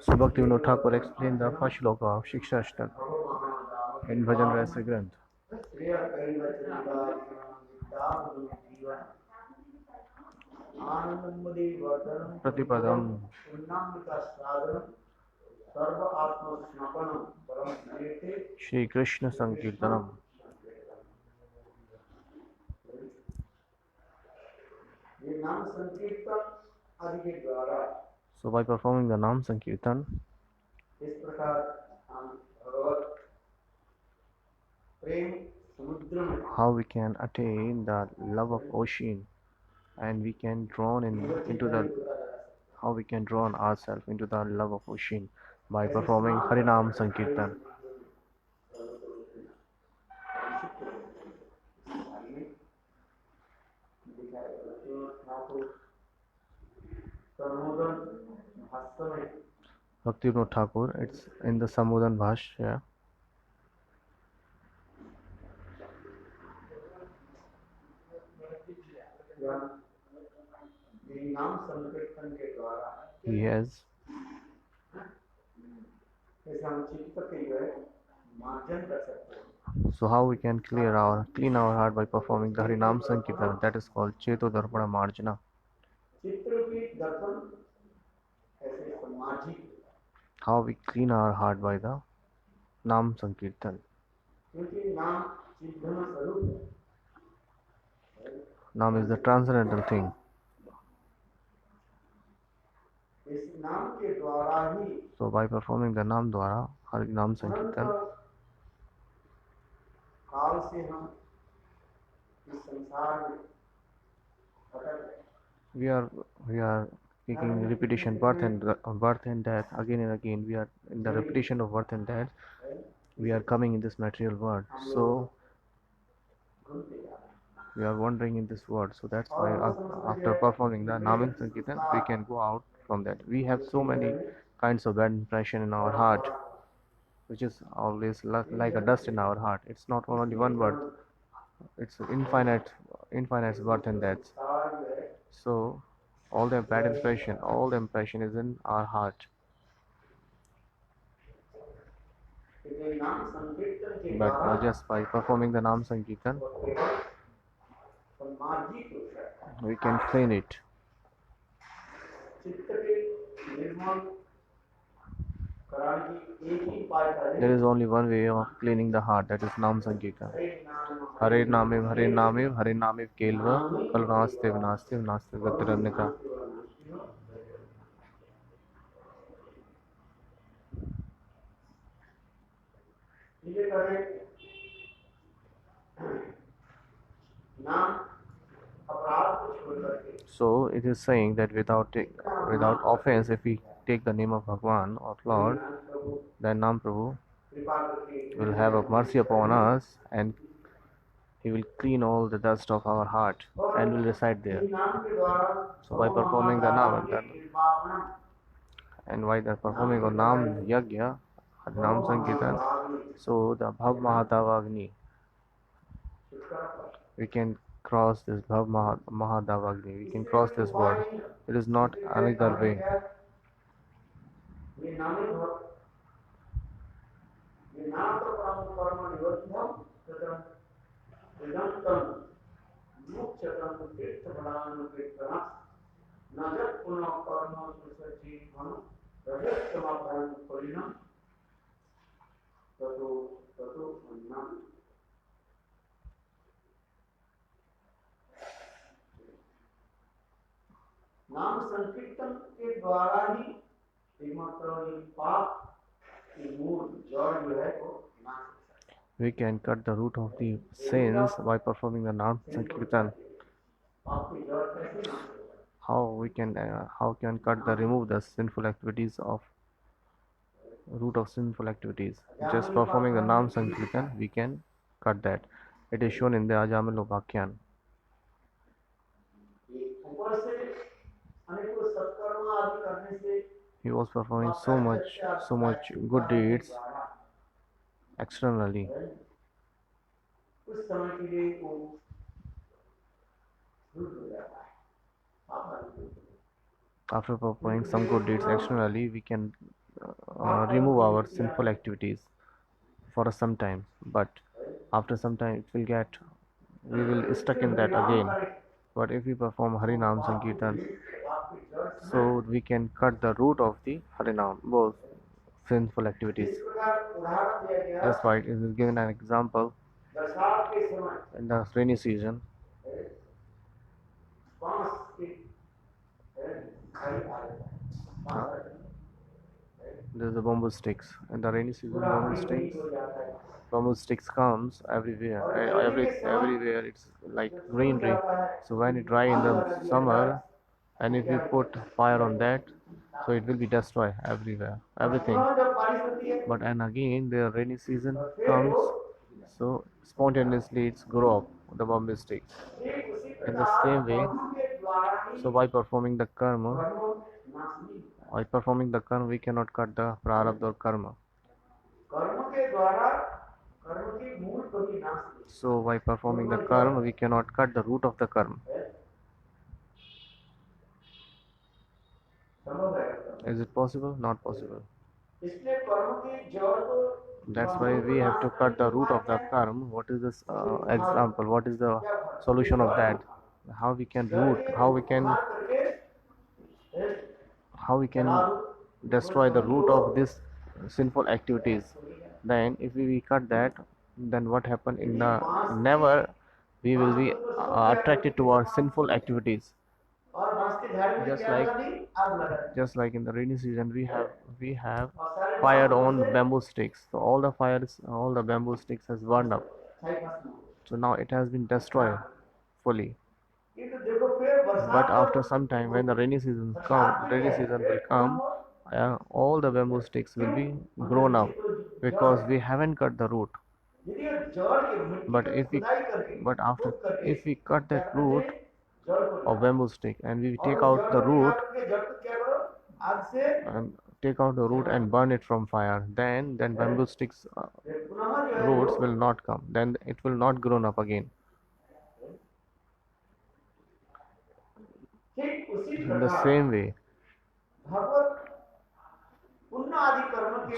So Bhaktivinoda Thakur explained the first shloka of Shiksha Ashtak in Bhajan Rasa Granth. Pratipadam Shri Krishna Sankirtanam. So by performing the Nam Sankirtan, how we can attain the love of ocean, and we can how we can draw ourselves into the love of ocean by performing Harinam Sankirtan. Bhaktivinoda Thakur, it's in the Samudhan Bhashya. He has so how we can clean our heart by performing the Harinam Sankirtan, that is called Cheto Darpana Marjana. How we clean our heart by the Nam Sankirtan. Nam is the transcendental thing. So by performing the Nam Dwara, Harinam Sankirtan, we are taking repetition, birth and death again and again. We are in the repetition of birth and death. We are coming in this material world. So we are wandering in this world. So that's why after performing the Nam Sankirtan, we can go out from that. We have so many kinds of bad impression in our heart, which is always like a dust in our heart. It's not only one birth, it's infinite birth and death. So all the bad impression is in our heart. But just by performing the Nam Sankirtan, we can clean it. There is only one way of cleaning the heart, that is Nam Sankirtan. Hare Namiv Kelva Kalnastev Nastev Gatirannita. So it is saying that without offense, if we take the name of Bhagwan or Lord, then Nam Prabhu will have a mercy upon us, and he will clean all the dust of our heart and will reside there. So by performing the Nam and by the performing of Nam Yagya, Harinam Sankirtan. So the Bhav Mahadavagni, we can cross this Bhav Mahadavagni. We can cross this word. It is not another way. नाम संकीर्तन के द्वारा ही एकमात्र ये पाप की मूल जड़ जो है वो नाश हो सकता है। We can cut the root of the sins by performing the Nam Sankirtan. पाप की जड़ कैसे नाश होगा? How can cut the remove the sinful activities of root of sinful activities? Just performing the Nam Sankirtan, we can cut that. It is shown in the Ajamil Bhakyan. ऊपर से अनेकों सत्कर्म आदि करने से He was performing so much good deeds externally. कुछ समय के लिए वो दूर हो जाता है। After performing some good deeds externally, we can remove our sinful activities for some time. But after some time, we will stuck in that again. But if we perform Harinam Sankirtan, so we can cut the root of the Harinam, both sinful activities. That's why it is given an example in the rainy season. There's the bamboo sticks. In the rainy season, bamboo sticks comes everywhere. Everywhere it's like greenery. So when it dry in the summer, and if you put fire on that, so it will be destroy everywhere, everything. But and again, the rainy season comes, so spontaneously it's grow up the bamboo sticks. In the same way, so by performing the karma, we cannot cut the prarabdha or karma. So by performing the karma, we cannot cut the root of the karma. Is it possible? Not possible. That's why we have to cut the root of the karma. What is this example? What is the solution of that? How we can destroy the root of this sinful activities? Then if we cut that, then what happen in the never we will be attracted towards sinful activities. Just like in the rainy season, we have fired on bamboo sticks. So all the bamboo sticks has burned up. So now it has been destroyed fully. But after some time, when the rainy season will come, all the bamboo sticks will be grown up because we haven't cut the root. But if we cut that root of bamboo stick and we take out the root and burn it from fire, then bamboo sticks roots will not come. Then it will not grown up again. In the same way,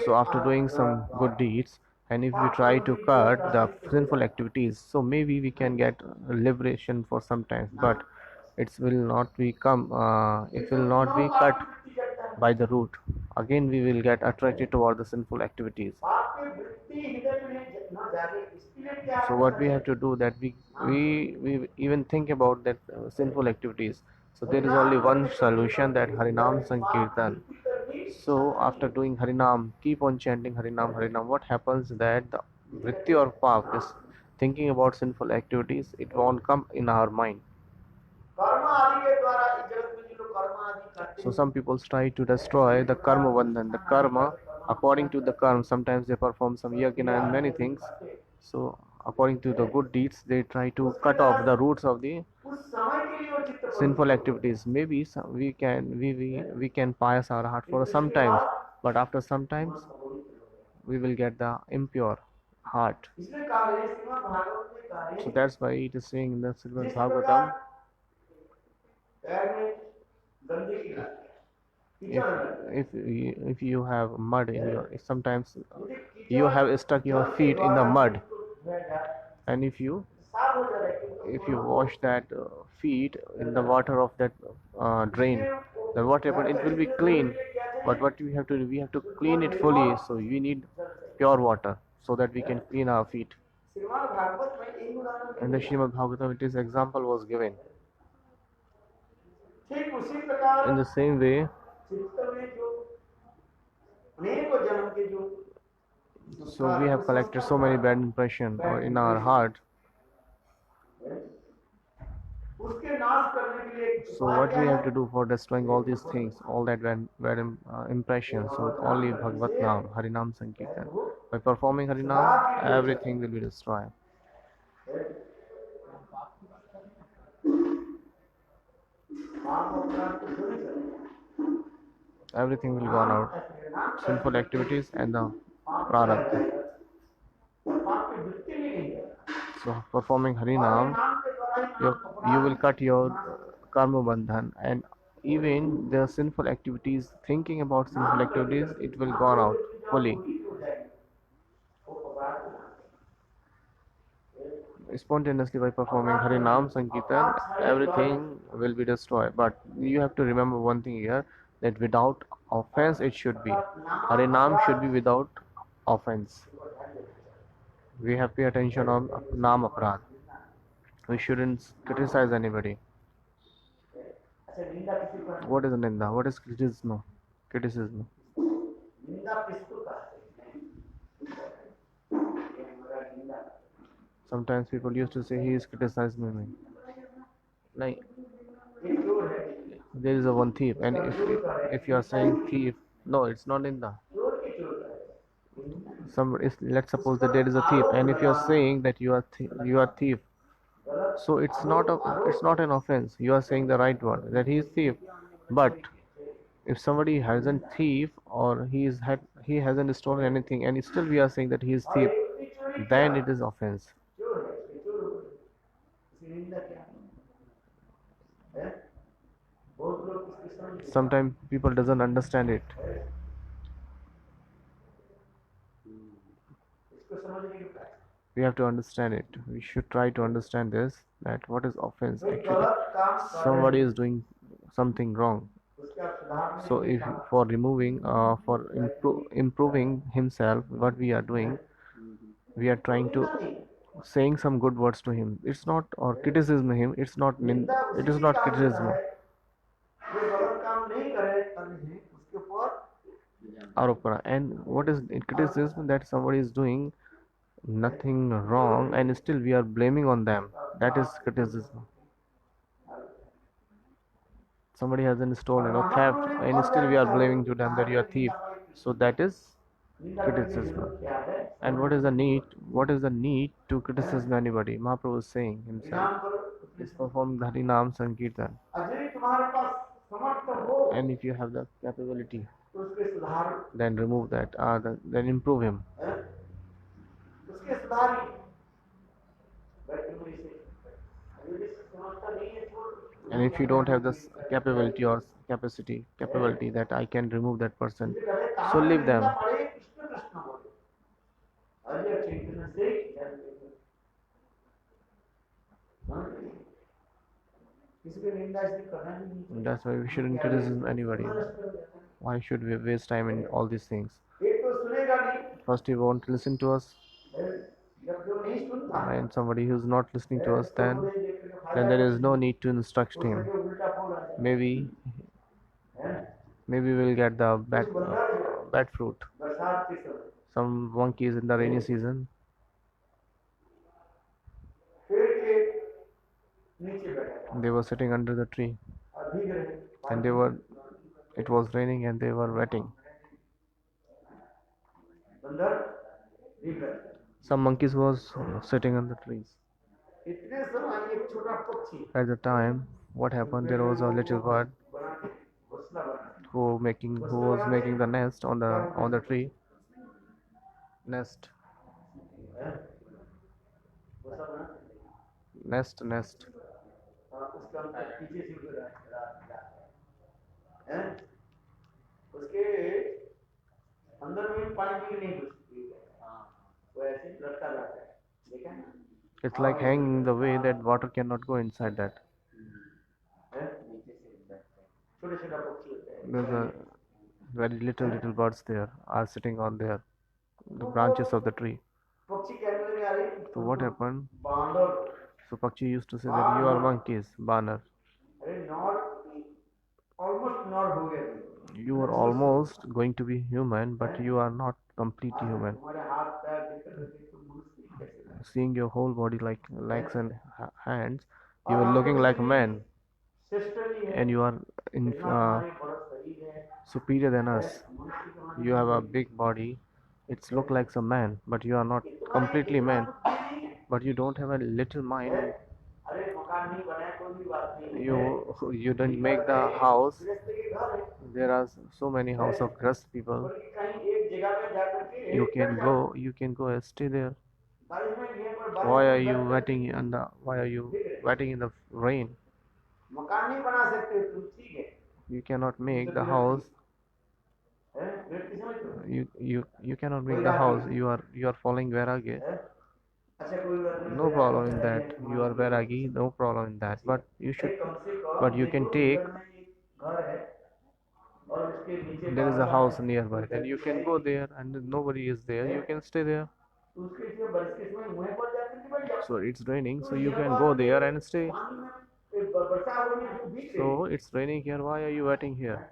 so after doing some good deeds, and if we try to cut the sinful activities, so maybe we can get liberation for some time, but it will not be cut by the root. Again we will get attracted toward the sinful activities. So what we have to do, that we even think about that sinful activities. So there is only one solution, that Harinam Sankirtan. So after doing Harinam, keep on chanting Harinam Harinam, what happens that the vritti or path, is thinking about sinful activities, it won't come in our mind. So some people try to destroy the karma bandhan, the karma. According to the karma, sometimes they perform some yajna and many things. So according to the good deeds, they try to cut off the roots of the sinful activities. Maybe we can pious our heart for some times, but after some times we will get the impure heart. इसलिए कहा है श्रीमद् भागवत में कहा है So that's why it is saying in the Srimad जिस Bhagavatam, प्रकार पैर में गंदगी लग गया, कीचड़ लग गया, if you have mud in your, sometimes यदि you कीचड़ have stuck your जल के feet in the द्वारा mud, उसको धोया जाए, and if you साफ हो जाए, क्योंकि if you wash that feet in the water of that drain, then what happen, it will be clean. But what we have to do, we have to clean it fully, so we need pure water so that we can clean our feet. Shrimad Bhagavat में यही उदाहरण In the Srimad Bhagavatam, it is example was given. ठीक उसी प्रकार In the same way, चित्त में जो अनेकों जन्म के जो so we have collected so many bad impression in our heart. उसके नाश करने के लिए So what we have to do for destroying all these things, all that bad impressions? So only Bhagavat Nam, Harinam Sankirtan. By performing Harinam, everything will be destroyed. पाप अपराध को दूर करें, Everything will gone out. Sinful activities and the prarabdha. पाप की वृत्ति भी नहीं है, So performing Harinam, नाम के द्वारा ही you will cut your karma bandhan, and even the sinful activities, thinking about sinful activities, it will gone out fully. Spontaneously by performing Harinam Sankirtan, everything will be destroyed. But you have to remember one thing here, that without offense it should be. Harinam should be without offense. We have to pay attention on Nam Aparad. We shouldn't criticize anybody. अच्छा निंदा किसी पर What is Ninda? What is criticism? Criticism. निंदा किसको कहते हैं, ये हमारा निंदा Sometimes people used to say he is criticizing me. Like, ये चोर है, there is a one thief, and if you are saying thief, no, it's not Ninda. चोर की चोर है, Some is, let's suppose that there is a thief, and if you are saying that you are thief, so it's not an offense. You are saying the right word, that he is thief. But if somebody hasn't thief, or he hasn't stolen anything, and still we are saying that he is thief, then it is offense. चोर है, ये चोर हो गए, इसकी निंदा क्या है? बहुत लोग इसकी समझ Sometimes people doesn't understand it. इसको समझने की प्रयास, We have to understand it. We should try to understand this, that what is offense कोई actually. गलत काम कर रहे Somebody हैं, is doing something wrong. उसके आप सुधारने So if for removing, for improving himself, what we are doing, we are trying to saying some good words to him. It's not or criticism him. It's not it is not criticism. जो गलत काम नहीं करे करने हैं उसके ऊपर Aropara. And what is criticism? That somebody is doing nothing wrong and still we are blaming on them. That is criticism. Somebody hasn't stolen or theft and still we are blaming to them that you are thief. So that is criticism. क्या है, And what is the need to criticize anybody? Mahaprabhu is saying himself. ध्यान करो, Is perform Harinam Sankirtan. यदि तुम्हारे पास समर्थ हो And if you have the capability, तो उसके सुधार, then remove that, then improve him. है? उसके सुधारी बैठे से, यदि समर्थ नहीं है छोड़, And if you don't have this capability or capability that I can remove that person, so leave them. पढ़े कृष्ण कृष्ण बोले, अजय चैतन्य से ज्ञान लेकर, समझ गए? किसी की निंदा इसलिए करना ही नहीं चाहिए। That's why we shouldn't criticize anybody. Why should we waste time in all these things? एक तो सुनेगा नहीं, First, he won't listen to us, जब जो नहीं सुनता and somebody who's not listening to us, उसको बोले देखने का then फायदा there is no need to instruct उसमें him. जो उल्टा बोल रहा है, Maybe है? we'll get the बंदर bad fruit. बरसात के समय Some monkeys in the rainy season, पेड़ के नीचे बैठा था, they were sitting under the tree, और भीग रहे, and it was raining and they were wetting. बंदर भीग रहे। Some monkeys was sitting on the trees. इतने समय एक छोटा पक्षी At the time, what happened? There was a little bird बना के घोंसला बना, who was making the nest on the tree. Nest. है, वो सब ना Nest. उसके अंदर पीछे से उधर है, उसके अंदर में पानी भी नहीं घुसती है, वो ऐसे लटका रहता है, देखा ना? It's like hanging in the way that water cannot go inside that. है, नीचे से छोटे छोटे पक्षी होते हैं, There's a very little birds there are sitting on there the branches of the tree. पक्षी कहने लगे अरे So what happened? बांदर, So Pakshi used to say that you are monkeys, Banar. अरे नॉर ऑलमोस्ट नॉर हो गए तुम, You are almost going to be human, but you are not completely human. तुम्हारे हाथ पैर दिख रहे थे, तुम मनुष्य कैसे? Seeing your whole body like legs and hands, you are looking like a man, sisterly है, and you are in तुम्हारे बड़ा शरीर है, superior than us. मनुष्य तुम्हारे You have a big body. It's look like a man, but you are not completely man. But you don't have a little mind. अरे मकान नहीं बनाया कोई भी बात नहीं, You didn't make the house. गृहस्थ के घर है, There are so many house of Grust people. बल्कि कहीं एक जगह पे जाकर के You can go and stay there. बारिश में ये पर Why are बारिश you में waiting in the Why are you waiting in the rain? मकान नहीं बना सकते तुम, ठीक है, You cannot make the house. हैं? गृहस्थी समझ लो, You cannot make the house. You are following Vairagya. हैं? अच्छा कोई बात नहीं, No problem in that. You are Vairagi. No problem in that. But you should. कम से कम But you can देखो, take. इधर में एक घर है और उसके नीचे There is a बारंदा house है, nearby. Then you can go there, and if nobody is there. You can stay there. तो उसके लिए बारिश के समय मुंह पर जाकर के बैठ जाओ, So it's raining, तो so you ये can बात go है, there and stay. पानी में वर्षा हो रही है तो भीग So रही it's raining here. Why are you waiting here? है,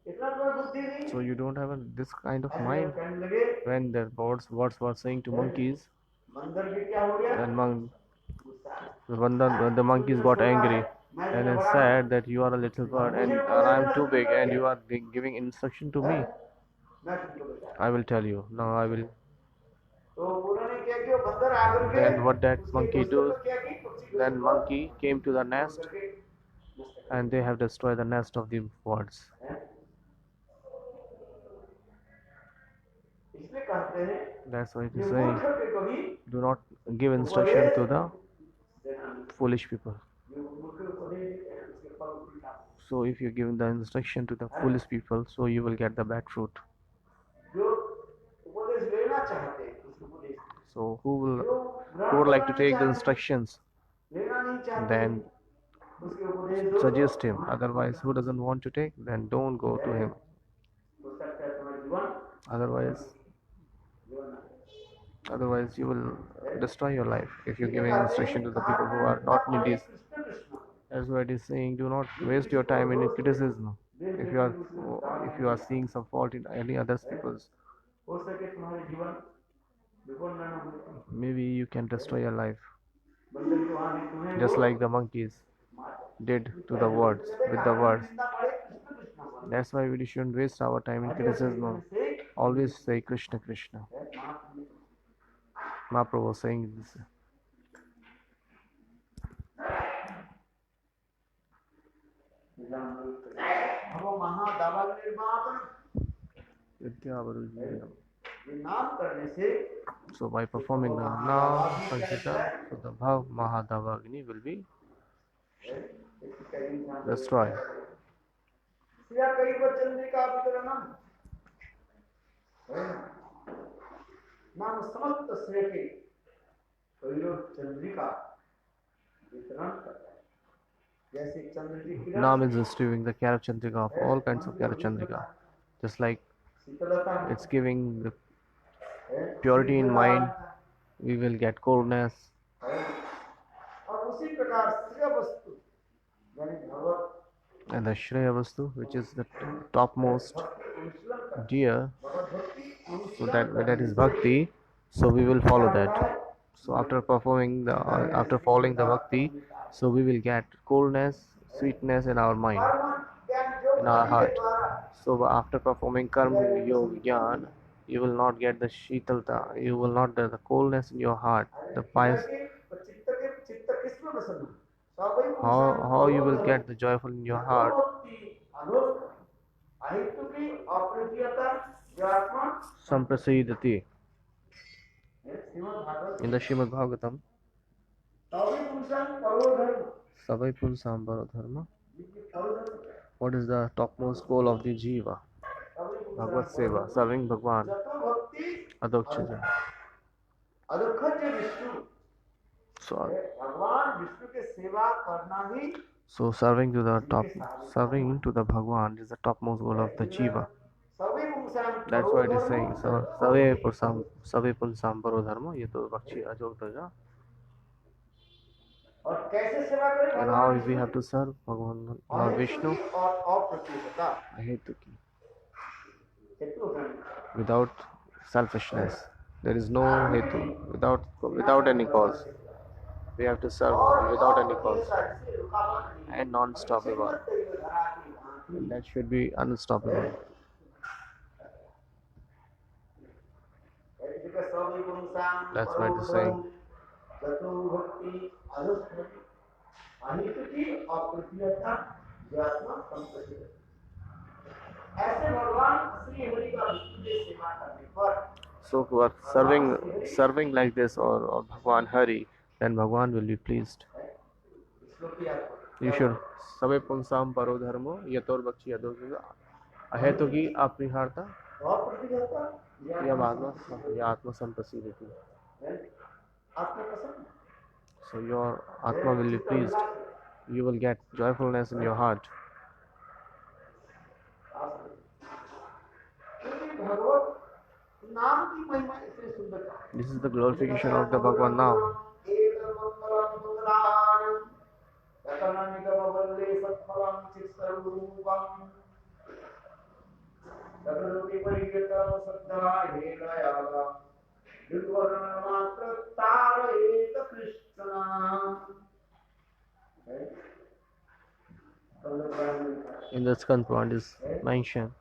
इतना तुम्हें बुद्धि नहीं, So you don't have this kind of ऐसे mind. कहने लगे, When the birds were saying to monkeys, बंदर के क्या हो गया, then गुस्सा, when the monkeys got angry and then said that you are a little bird and I'm too big and you are giving instruction to me. मैं तुमको बता, I will tell you. Now I will. तो उन्होंने क्या किया, बंदर आकर के Then what that उसके monkey घोंसले do? पर क्या की, पक्षी Then घोंसले monkey came to the पर nest करके नष्ट कर and they have destroyed the nest of the birds. दिया, हैं? इसलिए कहते हैं That's why it ये is मूर्ख saying, के कभी do not give instruction to the देना नहीं, foolish people. ये मूर्ख को उपदेश देते हैं, उसके फल उल्टा, So if you give the instruction to the foolish people, so you will get the bad fruit. जो उपदेश लेना चाहते हैं उसको उपदेश देते हैं, So जो who would like to take the instructions, लेना नहीं चाहते then उसके उपदेश दो, suggest him. Otherwise, who doesn't want to take, then don't go to him. हो सकता है तुम्हारा जीवन Otherwise, जीवन ना, otherwise you will destroy your life if you're giving instruction to the people who are not needy. Krishna Krishna, That's why it is saying, do not waste your time in criticism. If you are seeing some fault in any other people's, हो सके तुम्हारे जीवन विपन्न न हो, maybe you can destroy your life, बंदर के वहां भी तुम्हें just वो like the monkeys मार, did to the words with the words. निंदा करे कृष्ण कृष्ण बोलो, That's why we shouldn't waste our time in criticism. से Always say Krishna Krishna. Mahaprabhu was saying this. भगो महादावा निर्माण, ये नाम करने से So by performing the Nam Sankirtan, so the Bhav Mahadavagni will be destroyed. Shriya कई चंद्रिका वितरणम, नाम समस्त श्रेय के कई चंद्रिका वितरण करता है, जैसे चंद्र की किरण Nam is distributing the Karachandrika of all kinds of Karachandrika. Just like शीतलता it's giving the है, purity in mind, we will get coldness. और उसी प्रकार श्रेय वस्तु यानी भगवत And the Shreya Vastu, which is the topmost अनुशीलन करता dear, है, भगवत भक्ति so Anushilan that is bhakti, so we will follow that. So after following the bhakti, so we will get coldness, sweetness in our mind, in our heart. So after performing karma yoga jnana, you will not get the shitalta, you will not get the coldness in your heart. The pious, चित्त किसमें प्रसन्न है? how you will get the joyful in your heart. अहितु की अप्रियता जीवात्मा samprasidati. Shrimad Bhagavat In the Srimad Bhagavatam, तभी पुरुषां परो धर्म Savai Punsambaro Dharma. जिसकी परो धर्म What is the topmost goal of the jiva? तभी Bhagavad पुरुषां Seva, serving Bhagwan, जतो भक्ति Adokchaja. अदुखज विष्णु So, भगवान विष्णु के सेवा करना ही so serving to the Bhagwan is the topmost goal of the jiva. सभी पुरुषां That's परो why it is धर्म saying Savai Punsambaro Dharma. ये तो बख्शी अजोग दर्जा. और कैसे सेवा करें And how भगवान we have to serve Bhagwan Lord Vishnu? और अप्रतिहता Ahetuki, हेतु है without selfishness. There is no hetu, without any cause. We have to serve without any cause and non-stoppable. And that should be unstoppable. That's why it is saying. ऐसे भगवान श्री हरि का विष्णु की सेवा करने पर So for serving like this or Bhagwan Hari, then Bhagwan will be pleased. You should Savai Punsam Paro Dharmo Yator Bakshi Adoga Ahetuki Apriharta Ya Atma Samprasidati. So your Atma will be pleased. You will get joyfulness in your heart. This is the glorification of the Bhagwan now. In the second point is mentioned.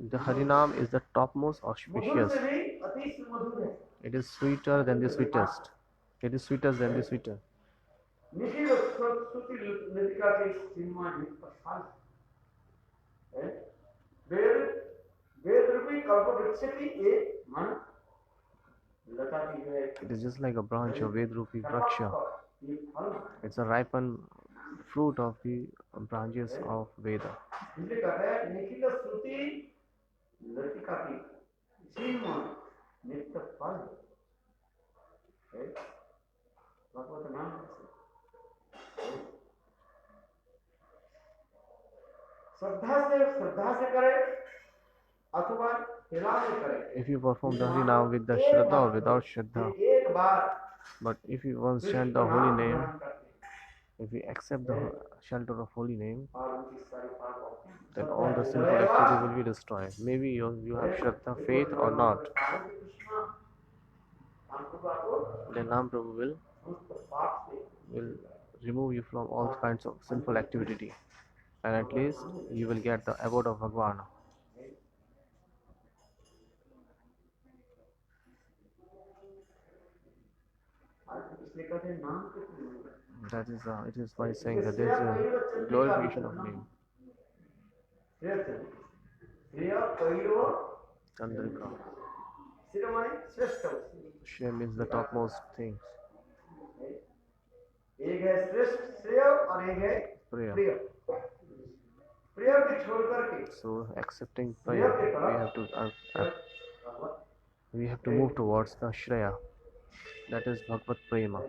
The Harinam is the topmost auspicious. It is sweeter than the sweetest. It is sweetest than the sweeter. It is just like a branch of Vedrupi Vraksha. It's a ripened fruit of the branches of Veda. If you perform the Harinam with the Shraddha or without Shraddha, but if you once chant the holy name, if we accept the shelter of holy name, then all the sinful activity will be destroyed. Maybe you have Shraddha, faith or not. Then Nam Prabhu will remove you from all kinds of sinful activity, and at least you will get the abode of Bhagwan. That is, it is by saying that there is a glorification of name. Chandrika. Shreya means the topmost things. Prayer. So accepting prayer, we have to move towards the Shreya. That is Bhagavad Prema.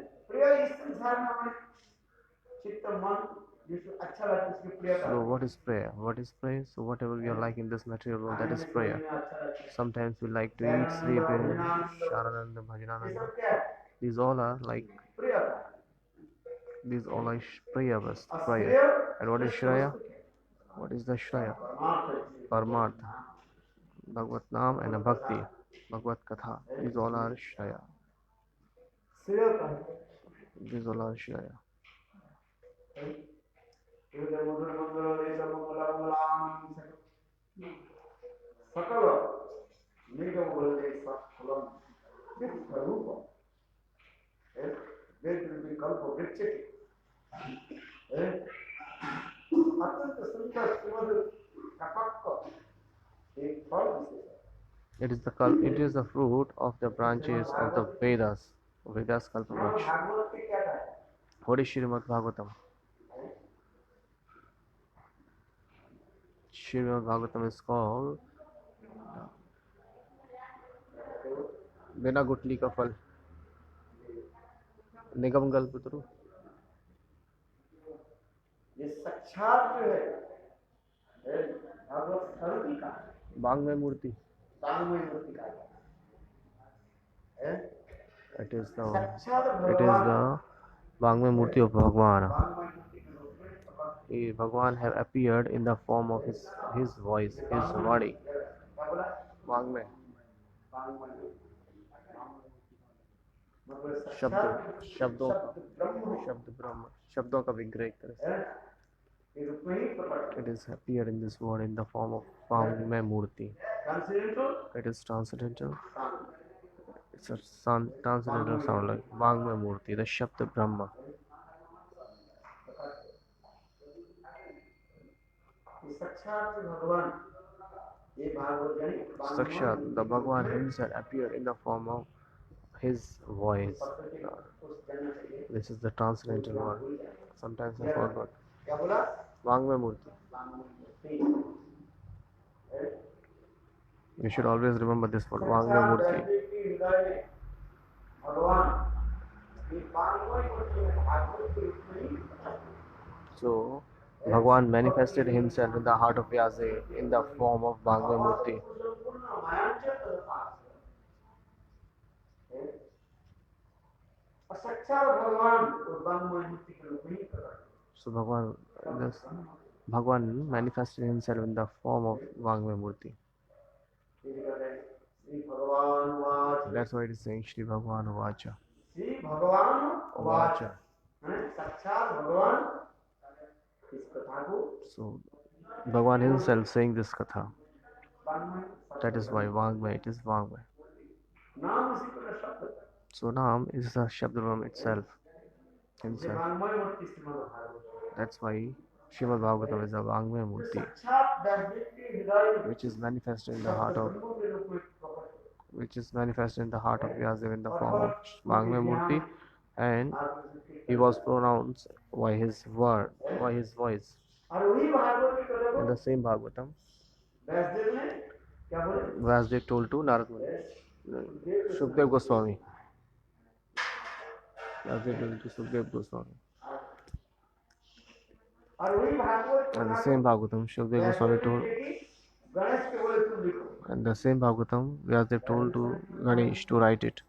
So what is prayer? What is prayer? So whatever we are like in this material world, that is prayer. Sometimes we like to eat, sleep, Sharananda, Bhajanananda. These all are prayer. And what is Shreya? What is the Shreya? Paramartha, Bhagavad Nam and a Bhakti, Bhagavad Katha. These all are Shreya. Visualization. सकल मेघमूले सत्फलम विश्वरूपम कल्प वृक्ष अत्यंत सुंदर सुमधुर कपक एक फल विशेष It is the fruit of the branches of the Vedas. Vedas Kalpavruksha. Bhagavat के क्या है What is Srimad Bhagavatam? Srimad Bhagavatam is called बिना गुठली का फल निगम कल्पतरु ये साक्षात जो है भागवत सरदी का वांग्मय मूर्ति वांग्मय मूर्ति का है it is the साक्षात वांग्मय मूर्ति of Bhagwan. वांग्मय मूर्ति के रूप में Bhagwan have appeared in the form of his voice, his body. क्या बोला वांग्मय वांग्मय शब्दों ब्रह्म शब्दों का विग्रह एक तरह से it is appeared in this world in the form of वांग्मय Murthy. It is transcendental. It's a transcendental sound like वांग्मय Murthy, the शब्द ब्रह्म. Sakshat, the Bhagwan himself appeared in the form of his voice. This is the transcendental word. Sometimes I forgot. Vangmay Murti. You should always remember this word, Vangmay Murti. So, Bhagwan manifested himself in the heart of Vyasa in the form of Vangmay Murti. So Bhagwan manifested himself in the form of Vangmay Murti. That's why it is saying Shri Bhagwan Vacha. Vacha. So Bhagwan himself saying this katha. That is why Vangmay, it is Vangmay. So Naam is the Shabdram itself. Himself. That's why Srimad Bhagavatam is a Vangmay Murti, which is manifested in the heart of Vyasadeva in the form of Vangmay Murti, and he was pronounced by his word, by his voice. In the same Bhagavatam, Vyasadeva told to Narad Muni, Shukdev Goswami. Vyasadeva told to Shukdev Goswami. And the same Bhagavatam, Shukdev Goswami told, and the same Bhagavatam, Vyasadeva told to Ganesh to write it.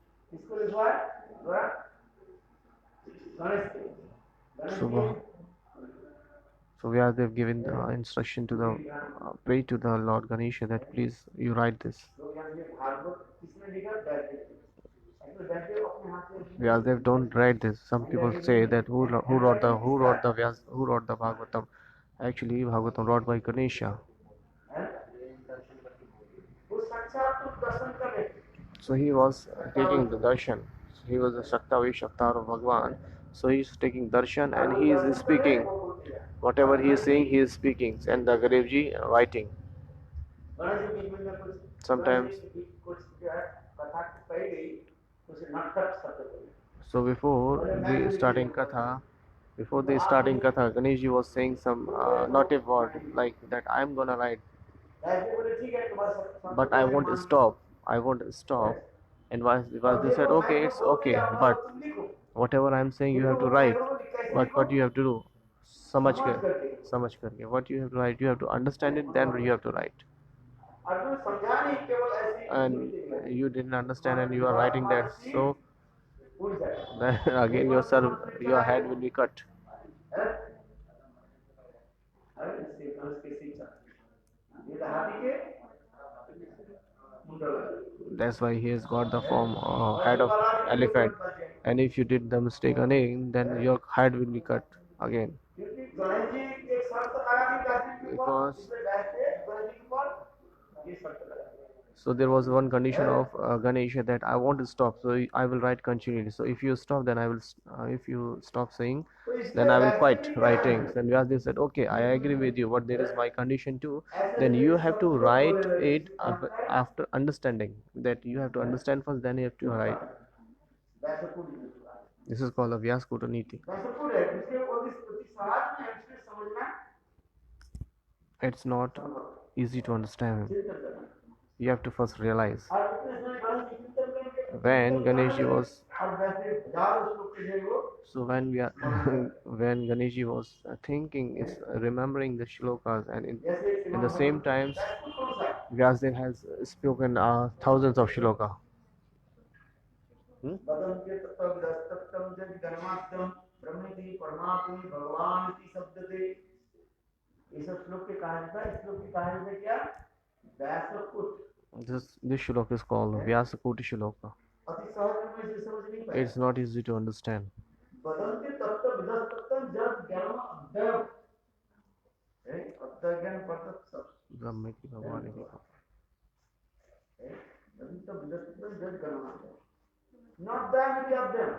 So Vyasadeva given the instruction to the pray to the Lord Ganesha that please you write this. Vyasadeva don't write this. Some people say that who wrote the Bhagavatam. Actually, Bhagavatam wrote by Ganesha. So he was taking the darshan. He was a Shaktavi Shaktar of Bhagwan. So he is taking darshan and he is speaking. Whatever he is saying, he is speaking. And the Garevji writing. Sometimes. So before the starting katha, Ganeshji was saying some native word like that I am gonna write, but I won't stop. And Vasudev said, okay, it's okay, but whatever I am saying, you have to write. But what you have to do? Samajh karke. What you have to write, you have to understand it, then you have to write. And you didn't understand and you are writing that, so then again your head will be cut. That's why he has got the form head of elephant. And if you did the mistake again, then your head will be cut again. क्योंकि गणेश जी एक शर्त लगा दी व्यास जी के ऊपर, Because दूसरे व्यास ने गणेश जी के ऊपर ये शर्त लगा दी। so there was one condition of Ganesha that I want to stop, so I will write continually. So if you stop, then I will. If you stop saying, तो इसलिए then I will Vyas ji quit ने क्या writing. किया? Then Vyasdev said, okay, I agree with you, but there is my condition too. ऐसे Then you नहीं have to सब लोग write बोले रहे, it इसका अर्थ है after understanding. That you have to understand first, then you have to write. व्यासपूर्ण की बात। This is called a Vyaskuta Niti. व्यासपूर्ण है, इसलिए वो इस प्रति समाज में इसमें समझना It's not easy to understand him. चिंतन करना। You have to first realize. और इतने समय गणेश जी चिंतन करेंगे, When चिंतन Ganesh करने was लगे, और वैसे हजार श्लोक के जो वो So when we are when Ganesh was thinking, it's remembering the shlokas, and जैसे in the same times, व्यासपूर्ण कौन सा है? Vyasdev has spoken thousands of shloka. वदन्ते तत्त्वविदस्तत्तं जगि गणमाद्यं ब्रह्मेति परमात्मनि भगवान इति शब्दते। इस श्लोक के कहानी था, इस श्लोक की कहानी में क्या? व्यासकूट। This shloka is called Vyasakuti shloka. अति सहज में इसे समझ नहीं पाया। It's not easy to understand. वदन्ते तत्त्वविदस्तत्तं जगि गणमाद्यं, अध्ययन पठत Brahmeti Bhagwan iti. तत्त्वविदस्तत्तं जगि गणमाद्यं, not that many of them,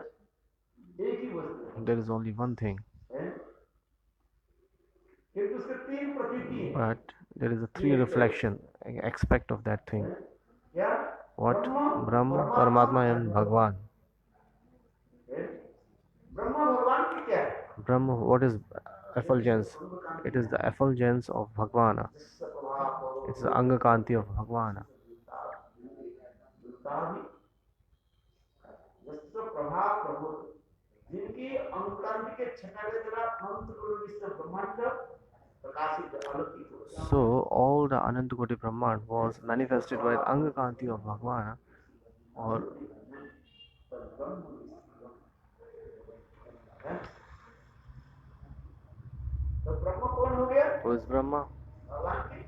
एक ही वस्तु There is only one thing, है, किंतु उसके तीन प्रतीति हैं। but there is a three reflection aspect of that thing. क्या? What? Brahma, Paramatma, and Bhagwan. Brahma भगवान की क्या है? Brahma, what is effulgence? It is the effulgence of Bhagwana. It's the Anga Kanti of Bhagwana. प्रभाव प्रभु जिनकी अंकांति के छटावे द्वारा अनंत करोड़ विश्व ब्रह्मांड प्रकाशित आलोकित होता है। So all the Anantakoti Brahman was manifested by the Anga Kanti of Bhagwana, or तो ब्रह्म कौन हो गया? who is Brahma? भगवान की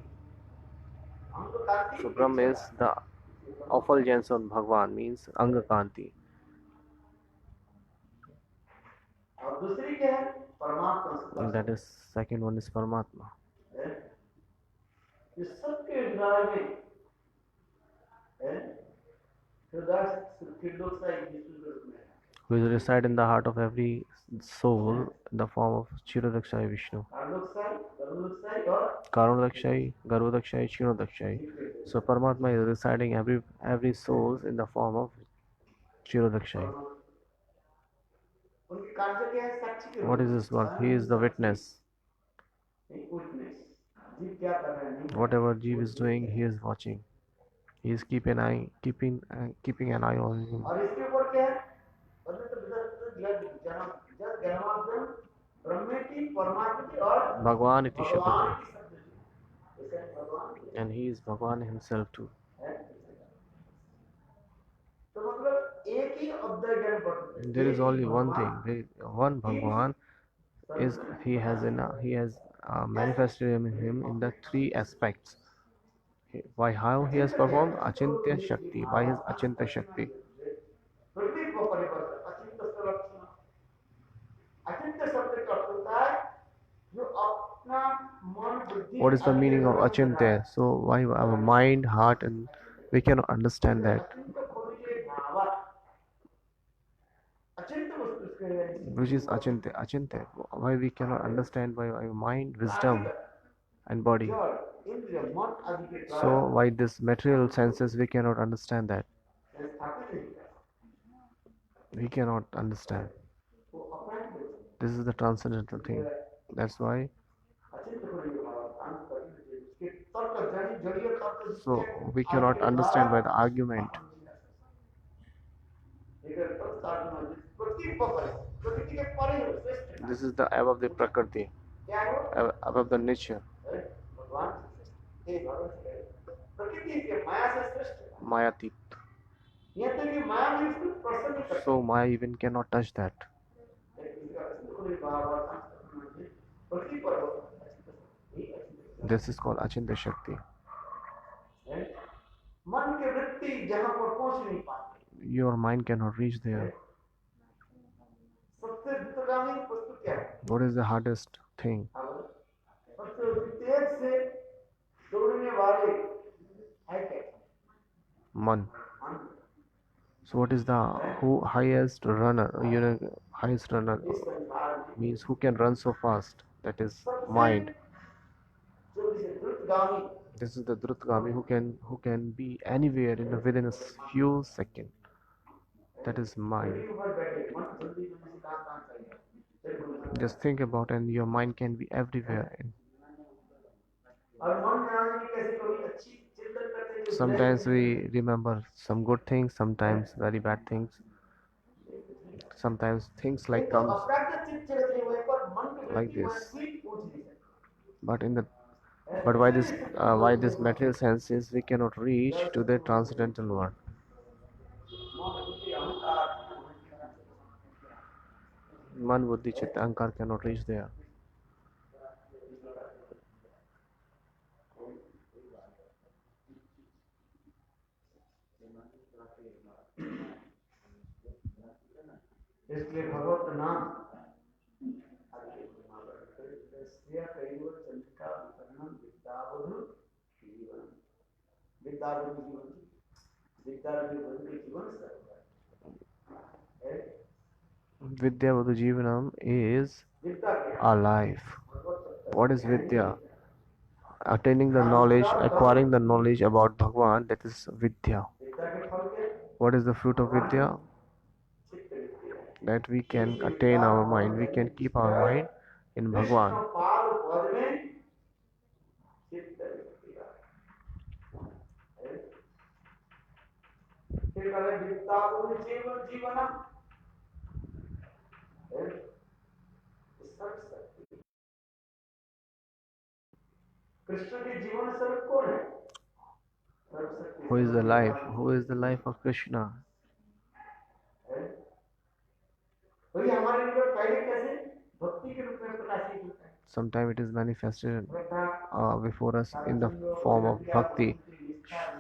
अंकांति। So Brahma is the effulgence of Bhagwan, means Anga Kanti. और दूसरी क्या है? परमात्मा। And that is second one is Paramatma. ये सबके हृदय में है, हृदय लोकसाई विष्णु के रूप में है। Who is reside in the heart of every soul in the form of Chirodakshai Vishnu. लोकसाई, लोकसाई और Karunadakshayi, Garudakshai, Chirodakshai. So Paramatma is residing every soul in the form of Chirodakshai. उनके कार्य क्या है? साक्षी के What is his work? He is the witness. witness। जीव क्या कर रहे हैं? Whatever Jeev is doing, he is watching. He is keeping an eye on him. और इसके ऊपर क्या है? जब ज्ञानार्जन ब्रह्मेति परमात्मा और Bhagwan iti भगवान Shapati. की शब्द जी। इसे भगवान And he is Bhagwan himself too. है। तो मतलब एक ही अद्वैत ज्ञान पढ़ते। There is only one thing. One Bhagwan is he has manifested him in the three aspects. By how he has performed Achintya Shakti, by his Achintya Shakti. प्रतीक को परिवर्तन अचिंत्य से लक्षण। अचिंत्य शब्द का अर्थ होता है जो अपना मन बुद्धि। What is the meaning of Achintya? So why our mind, heart, and we cannot understand that. Which is Achintya? Achintya. Why we cannot understand by our mind, wisdom, and body. So why this material senses we cannot understand that. We cannot understand. This is the transcendental thing. That's why. So we cannot understand by the argument. This is the above the Prakriti, above the nature. Mayatit. So Maya even cannot touch that. This is called Achintya Shakti. Your mind cannot reach there. What is the hardest thing? सबसे तेज से दौड़ने वाले है क्या? Man. मन। So what is the highest runner? Highest runner इस संसार में means who can run so fast. That is सबसे mind. जो इसे द्रुतगामी This is the Drutgami who can be anywhere within a few seconds. That is mind. जल्दी ऊपर बैठे मन जल्दी जल्दी से कहाँ चलेगा? फिर बोल सकते Just think about, and your mind can be everywhere. And और मन में आने की कैसे कभी अच्छी चिंतन करते हैं जो sometimes we remember some good things, sometimes very bad things. Sometimes things नहीं like तो comes अप्राकृत चित्त चरित्र नहीं हुए पर मन की like वृत्ति वह this. सीट पूछ नहीं सकती। But in the but why this material senses we cannot reach to the transcendental world. मन बुद्धि अहंकार Man, Buddhi, Chitta, Ahankar cannot reach there. इसलिए भगवत नाम चंद्रिका वितरणम विद्यावधु जीवन विद्यावधु जीवन विद्यावधु जीवन है। Vidya Vadhu Jivanam is विद्या क्या? our life. What is Vidya? Attaining the knowledge, acquiring the knowledge about Bhagwan, that is Vidya. विद्या के फल के What is the fruit of Vidya? चित्त वृत्ति है। That we can attain our mind, we can keep our mind in Krishna Bhagwan. पाद पद में चित्त वृत्ति है। फिर कहते विद्यावधु जीवन जीवनम है। सर्व शक्ति कृष्ण के जीवन स्वरूप कौन है? सर्व शक्ति Who is the life? Who is the life of Krishna? है। तो ये हमारे लिए पहले कैसे भक्ति के रूप में प्रकाशित होता है। Sometimes it is manifested Shraddha before us in the form of bhakti,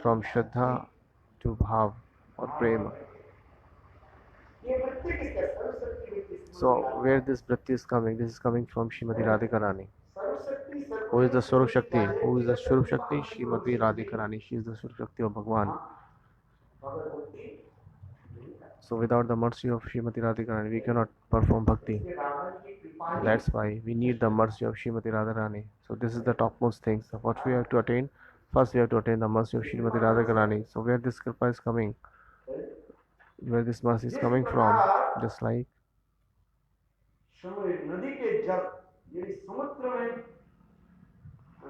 from Shraddha to Bhav or Prema. ये वृत्ति किसका? सर्व शक्ति वृत्ति से So where this Vritti is coming? This is coming from Srimati Radhika Rani. सर्व शक्ति सर्व Who is the Swarup Shakti? Who is the Swarup Shakti? Srimati Radhika Rani. She is the Swarup Shakti of Bhagwan. भगवत भक्ति So without the mercy of Srimati Radhika Rani, we cannot perform bhakti. Ravan की कृपा ही That's why we need the mercy of Srimati Radharani. So this is the topmost thing. So what we have to attain? First we have to attain the mercy of Srimati Radharani. So where this kripa is coming? Where this mercy is coming from? Just like समुद्र नदी के जल यदि समुद्र में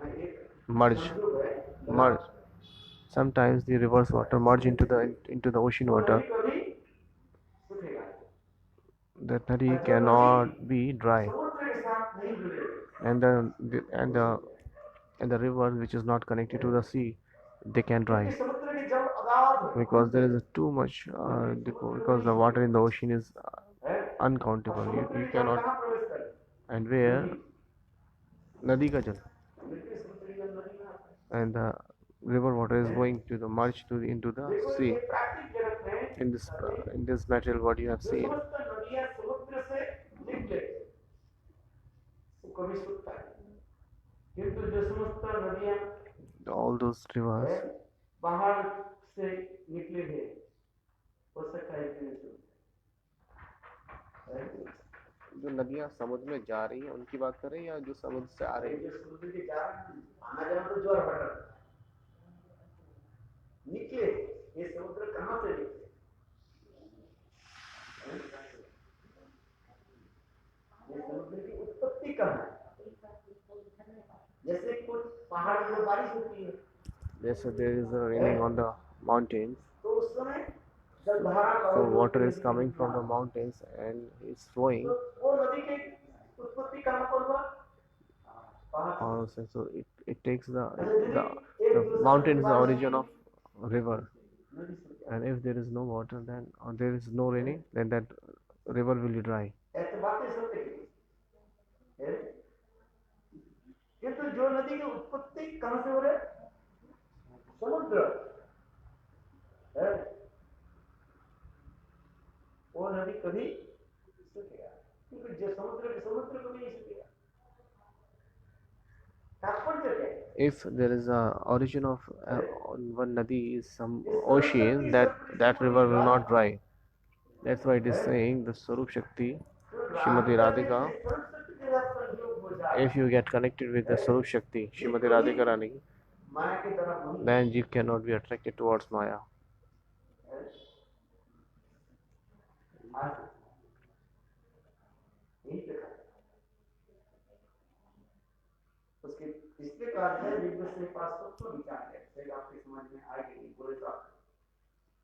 एक merge. संयोग है Merge. Sometimes the river's water merge into the ocean water. कभी सूखेगा That nadi cannot be dry. समुद्र के साथ नहीं जुड़ेगा And the river which is not connected to the sea, they can dry. समुद्र के जल अगाध है Because there is too much because the water in the ocean is uncountable. You cannot. कहाँ प्रवेश करे And where nadi ka jal लेकिन समुद्र के जल नदी में आता है। and the river water is going to the merge into the देखो sea. ये प्राकृतिक जगत में In this material what you have जो seen, समस्त नदियां समुद्र से निकले वो कभी सूखता है किंतु जो समस्त नदियां all those rivers, बाहर से निकले हैं हो सकता है कि नहीं सूखते। जो नदियां समुद्र में जा रही हैं उनकी बात कर रहे हैं या जो समुद्र से आ रही जो हैं? समुद्र के आना जाना तो ज्वार भाटा निकले ये समुद्र कहाँ से निकले ये समुद्र की उत्पत्ति कहाँ है? जैसे कुछ पहाड़ में बारिश होती है There is a raining on the mountains. तो उस समय जलधारा का So water is coming from the mountains and it's flowing. वो नदी की उत्पत्ति कहाँ पर हुआ? पहाड़ Also, so it takes the mountain is the origin of river. नदी से And if there is no water, then or there is no raining, then that river will be dry. ऐसे बातें सत्य है किंतु जो नदी की उत्पत्ति कहाँ से हो रही है? समुद्र है वो नदी कभी सूखेगा क्योंकि जो समुद्र को भी नहीं छुएगा। तात्पर्य क्या है? If there is a origin of one nadi is some ये सर्व ocean, शक्ति that serve river will not Ishwar dry. That's why it is saying the Swarup Shakti, Shrimati Radhika. सर्व शक्ति के साथ संयोग हो जाए, If you get connected with the Swarup Shakti, Shrimati Radhika Rani, माया की तरफ नहीं then you cannot be attracted towards Maya. आज यही देखा। उसके पिछले कार्य है विज्ञ से पास तो विचार है, शायद आपकी समझ में आएगी, नहीं बोले तो आप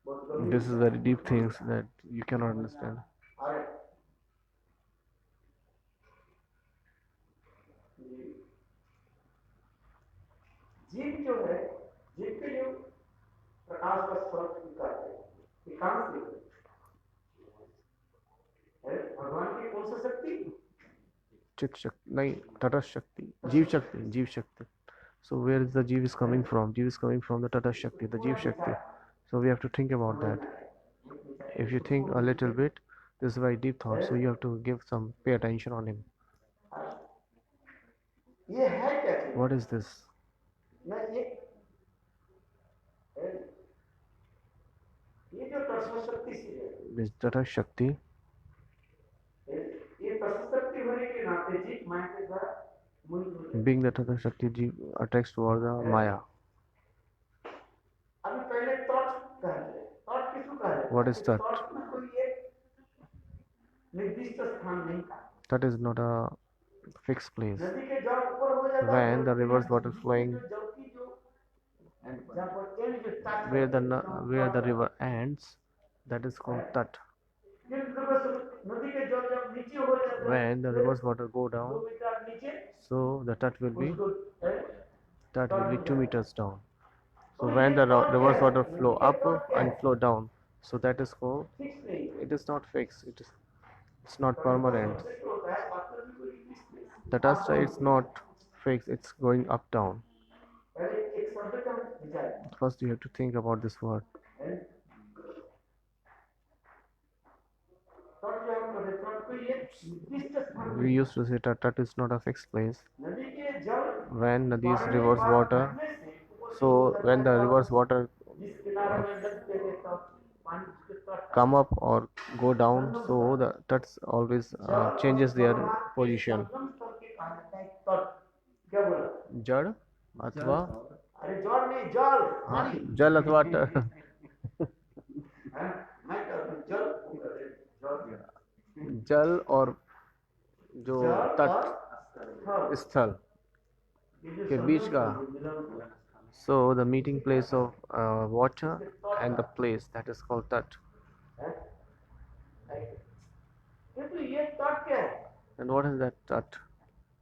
बहुत गंभीर। This is very deep things that you cannot understand. अरे जीव जो है, जीव के जो प्रकाश का स्रोत स्वीकार है, ये कहाँ से है? भगवान की कौन सा शक्ति? Chit Shakti, nahi, Tata Shakti, Jeev Shakti. So where is the Jeev is coming from? Jeev is coming from the Tata Shakti, the Jeev Shakti. So we have to think about that. If you think a little bit, this is very deep thought. So you have to give some pay attention on him. ये है क्या चीज? What is this? ना ये जो तत्व शक्ति से है, This Tata Shakti, ये तत्व शक्ति होने के नाते जीव माया के द्वारा मूल being the Tata Shakti, Jeev attracts towards the Maya. अभी पहले थॉट कह रहे हैं, थॉट किसको कह रहे हैं? What is that? थॉट में कोई एक निर्दिष्ट स्थान नहीं था। That is not a fixed place. नदी के जल ऊपर हो जाता है, When the river's water flowing, जल की जो जहाँ पर एंड जो touch where the river ends, that is called Tat. फिर नदी के जल जब नीचे हो जाता है, When the river's water go 2 down, metre नीचे, so the Tat will be उसको 2 meters down. So when the river's water flow up and flow down, so that is called. Fix नहीं है। It is not fixed. It's not permanent. Fix होता है, वास्तव में कोई fix नहीं है। The Tasta is not fixed. It's going up down. पहले एक शब्द का विचार है। First, you have to think about this word. Thought जो हम कहते हैं, थॉट कोई एक निर्दिष्ट स्थान We used to say that Tat is not a fixed place. नदी के जल When Nadi's river's water, so when the river's water जिस किनारे में लगते हैं तब पानी उसके तट come up or go down, so the Tats always changes their position. संगम स्थल के कहा जाता है तट। क्या बोला? Jad अथवा अरे जल नहीं, जल पानी। जल अथवा ट- हैं? मैं कहता हूँ जल, वो कहते हैं जल। जल और जो जल तट और स्थल। स्थल ये जो के बीच का, मिलन so the meeting place of water and the place that is called Tat. है। किंतु ये तट क्या है? And what is that Tat?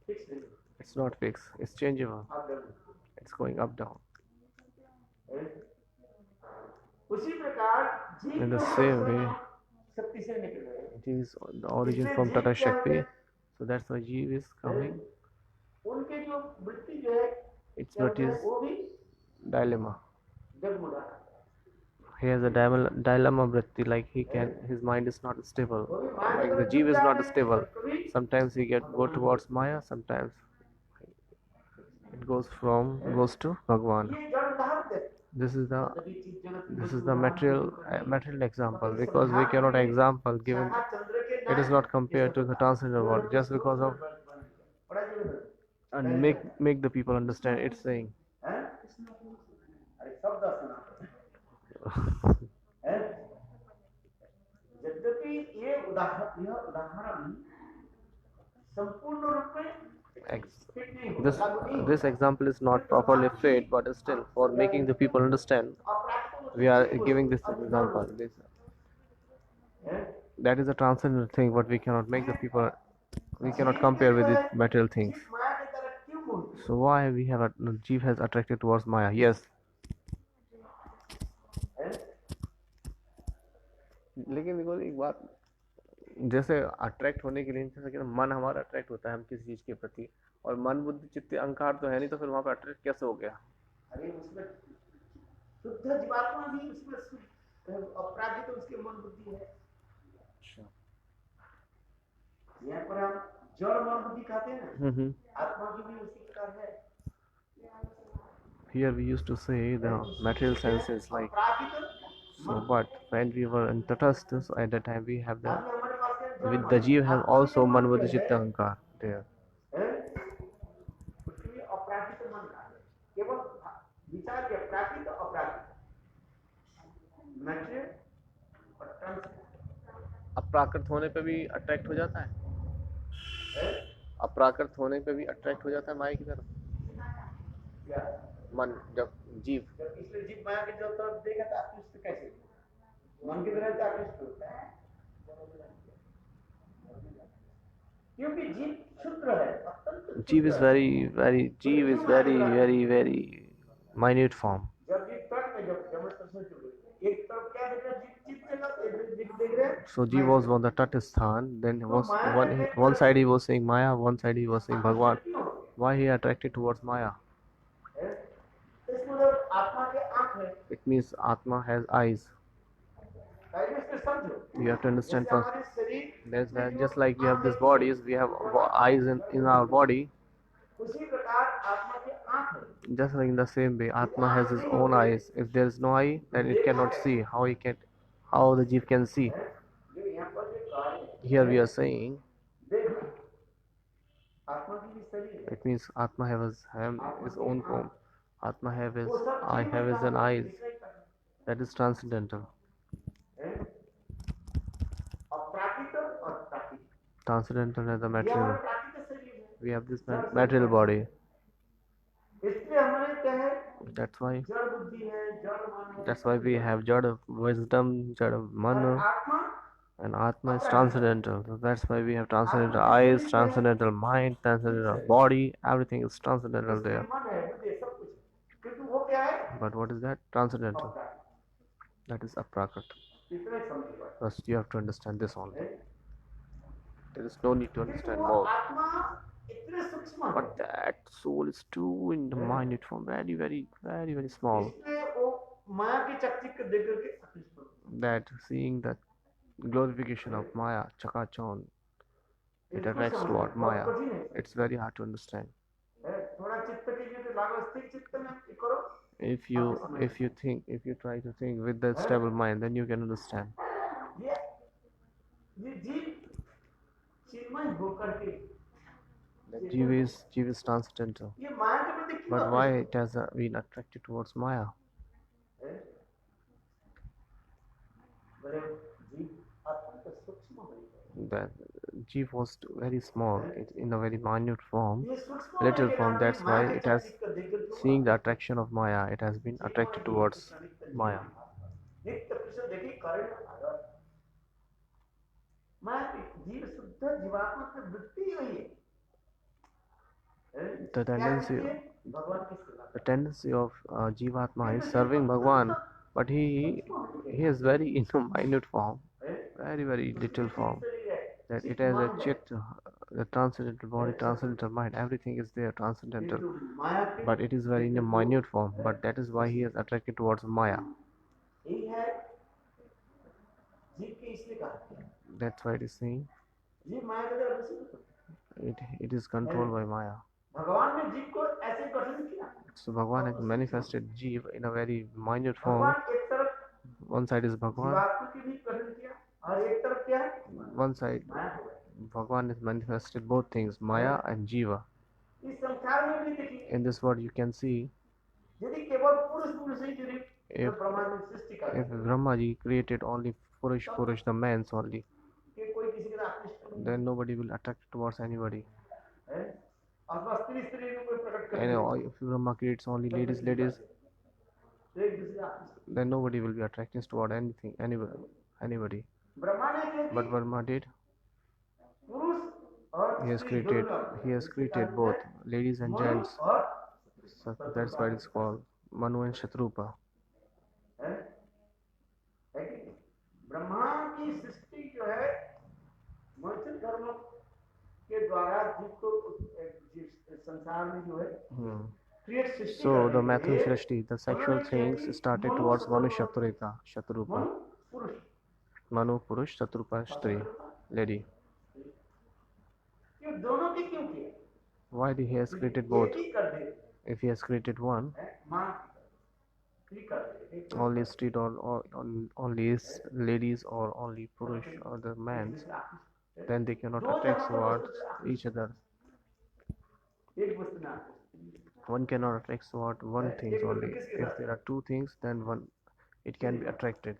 Fix नहीं, It's not fixed. It's changeable. आप डर। It's going up down. उसी प्रकार जीव In the जो same way, शक्ति से निकल रहे हैं, Jeev is the origin from Tata Shakti. So that's why Jeev is coming. उनके जो वृत्ति जो है, Its क्या what होता है, is वो भी dilemma. डगमगा, He has a dilemma vritti, like his mind is not stable. Like the Jeev is not stable. Sometimes he go towards Maya, sometimes it goes to Bhagwan. ये जड़ उदाहरण देते हैं। This is the सभी चीज जगत material example, because we cannot example given शाखा चंद्र के it is not compared to the transcendental world, just because of बड़ा जरूरत and make the people understand it's saying. है। अरे शब्द सुना है। यद्यपि ये उदाहरण संपूर्ण रूप में फिट नहीं होगा, लागू नहीं होगा। This example is not properly fit, but still for making the people understand, we are giving this example. That is a transcendental thing, but we cannot make the people, we cannot compare with the material things. माया की तरफ क्यों मुड़ते हैं? So why we have Jeev has attracted towards Maya? Yes. लेकिन देखो एक बात, जैसे अट्रैक्ट होने के लिए जैसे कि मन हमारा अट्रैक्ट होता है हम किसी चीज के प्रति, और मन बुद्धि चित्त अहंकार तो है नहीं, तो फिर वहां पे अट्रैक्ट कैसे हो गया? अरे उसमें शुद्ध जीवात्मा भी उसमें अपराधी तो उसके मन बुद्धि है। यहाँ पर हम जड़ मन बुद्धि खाते हैं ना, Mm-hmm. आत्मा की भी उसी प्रकार है। Here we used to say the material senses like अपराधिक so, but when we were in Tatastha, so at that time we have the अभी हमारे पास है जड़ with the मन, Jeev have आत्मा also के मन Manvada जो Chitta है, Ahankar there. उसके लिए अपराधिक मन का है, केवल विचार के प्राकृत अपराधिक मैटेरियल और ट्रांस अप्राकृत होने पे भी अट्रैक्ट हो जाता है, है अप्राकृत होने पे भी अट्रैक्ट हो जाता है माया की तरफ क्या, मन, जब जीव जब इसलिए जीव माया की जो तरफ देखा तो आकृष्ट कैसे, मन की तरफ आकृष्ट होता है, क्योंकि जीव क्षुद्र है, अत्यंत जीव is क्षुद्र है। जीव is very minute form. जब जीव तट में जब प्रश्न चुके एक तरफ क्या देख रहे हैं, जीव चित्त जगत एक देख रहे हैं, So Jeev was on the Tatisthan, then was one side he was saying Maya, one side he was saying Bhagwan. Why he attracted towards Maya? इसमें जब आत्मा के आंख है, It means Atma has eyes. पहले इसको समझो, You have to understand जैसे first. हमारे शरीर That's why just like we have these bodies, we have eyes in our body. उसी प्रकार आत्मा के आंख है, Just like in the same way, Atma has his own eyes. If there is no eye, then it cannot see. How the Jeev can see? जो यहाँ पर जो कार्य है, Here we are saying देखो आत्मा की भी शरीर है, it means Atma has his own form. Atma have his वो सब I चीज have में his काम an eyes. दिखाई पड़ता That is transcendental. है, अप्राकृत और प्राकृत, Transcendental is the ये हमारा material. प्राकृत शरीर है, We have this material body. इसलिए हमारे क्या है, That's why जड़ बुद्धि है, जड़ मन है, that's why we have Jada wisdom, Jada और mana, आत्मा and Atma is transcendental. So that's why we have transcendental eyes, transcendental mind, transcendental body. Everything is transcendental इसमें there. मन है, बुद्धि है, सब कुछ है, क्योंकि वो क्या है, But what is that? Transcendental. अपराकृत, That is aprakrit. इतना ही समझ लो, First, you have to understand this only. है? There is no need to क्योंकि understand वो more. आत्मा इतने सूक्ष्म है, But that soul is too in the minute form, very small. इसलिए वो माया की चकचक को देख करके आकृष्ट होता That seeing the glorification of Maya, Chakachon, है। it इसको attracts समझना toward बहुत Maya. कठिन है, It's very hard to understand. थोड़ा चित्त के लिए लागो, स्थिर चित्त में ये करो, If you try to think with that stable mind, then you can understand. ये ये जीव चिन्मय होकर के That Jiva is transcendental. ये माया के प्रति क्यों But why आकृष्ट it has been attracted towards Maya? है? बोले जीव अत्यंत सूक्ष्म है, That Jiva was very small, in a very minute form, ये सूक्ष्म little के form. नाम That's में why माया it के has चकचक को देख करके seeing the attraction of Maya. It has been attracted towards Maya. नित्य कृष्ण देखिए कारण आदर माया की जीव शुद्ध जीवात्मा की वृत्ति वही है, The क्या tendency, वृत्ति है? भगवान की सेवा, the tendency of Jivatma is serving Bhagwan, but he is very in a minute form, very little form. That it has a chit, the transcendental body, transcendental mind, everything is there, transcendental. माया के But it is very in a minute form. But that is why he is attracted towards Maya. यही है जीव के इसलिए कहा, That's why it is saying जीव माया के द्वारा वशीभूत होता है। it is controlled by Maya. भगवान ने जीव को ऐसे गठन किया, So Bhagwan has manifested Jeev in a very minute form. भगवान एक तरफ One side is Bhagwan, जीवात्मा की भी गठन किया, और एक तरफ क्या है, one side माया को गठन। Bhagwan has manifested both things, Maya and Jiva. इस संसार में भी देखिए, In this world you can see यदि केवल पुरुष ही चुने if, तो ब्रह्मा ने सृष्टि कर if Brahma ji created only Purush, the mans only, कि कोई किसी का आकृष्ट नहीं then nobody will attract towards anybody. है, अथवा स्त्री स्त्री को कोई प्रकट कर And if Brahma creates only ladies, तो एक दूसरे का आकृष्ट, then nobody will be attracted toward anybody. Brahma ने क्या But किया, Brahma did. पुरुष और He has स्त्री created दोनों both ladies and Manu gents. और So that's why it's called Manu and Shatrupa. है कि नहीं? ब्रह्मा की सृष्टि जो है मनुष्य धर्म के द्वारा जीव को संसार में जो है क्रिएट सृष्टि So the करने के Mathu लिए Shrishti, the sexual things started towards Manu Shatrita, Manu पुरुष Manu Purush, Shatrupa Stri, lady. ये दोनों की क्यों किया? Why he has created एक both? ही कर दे, If he has created one, माँ ही कर दे, एक ही only street or only ladies or only purush or the men, then they cannot दो attract जगह पर towards वस्तु से each other. एक वस्तु में आकृष्ट। One cannot attract toward one thing एक वस्तु only. किसके If साथ there are two things, then one it can be attracted.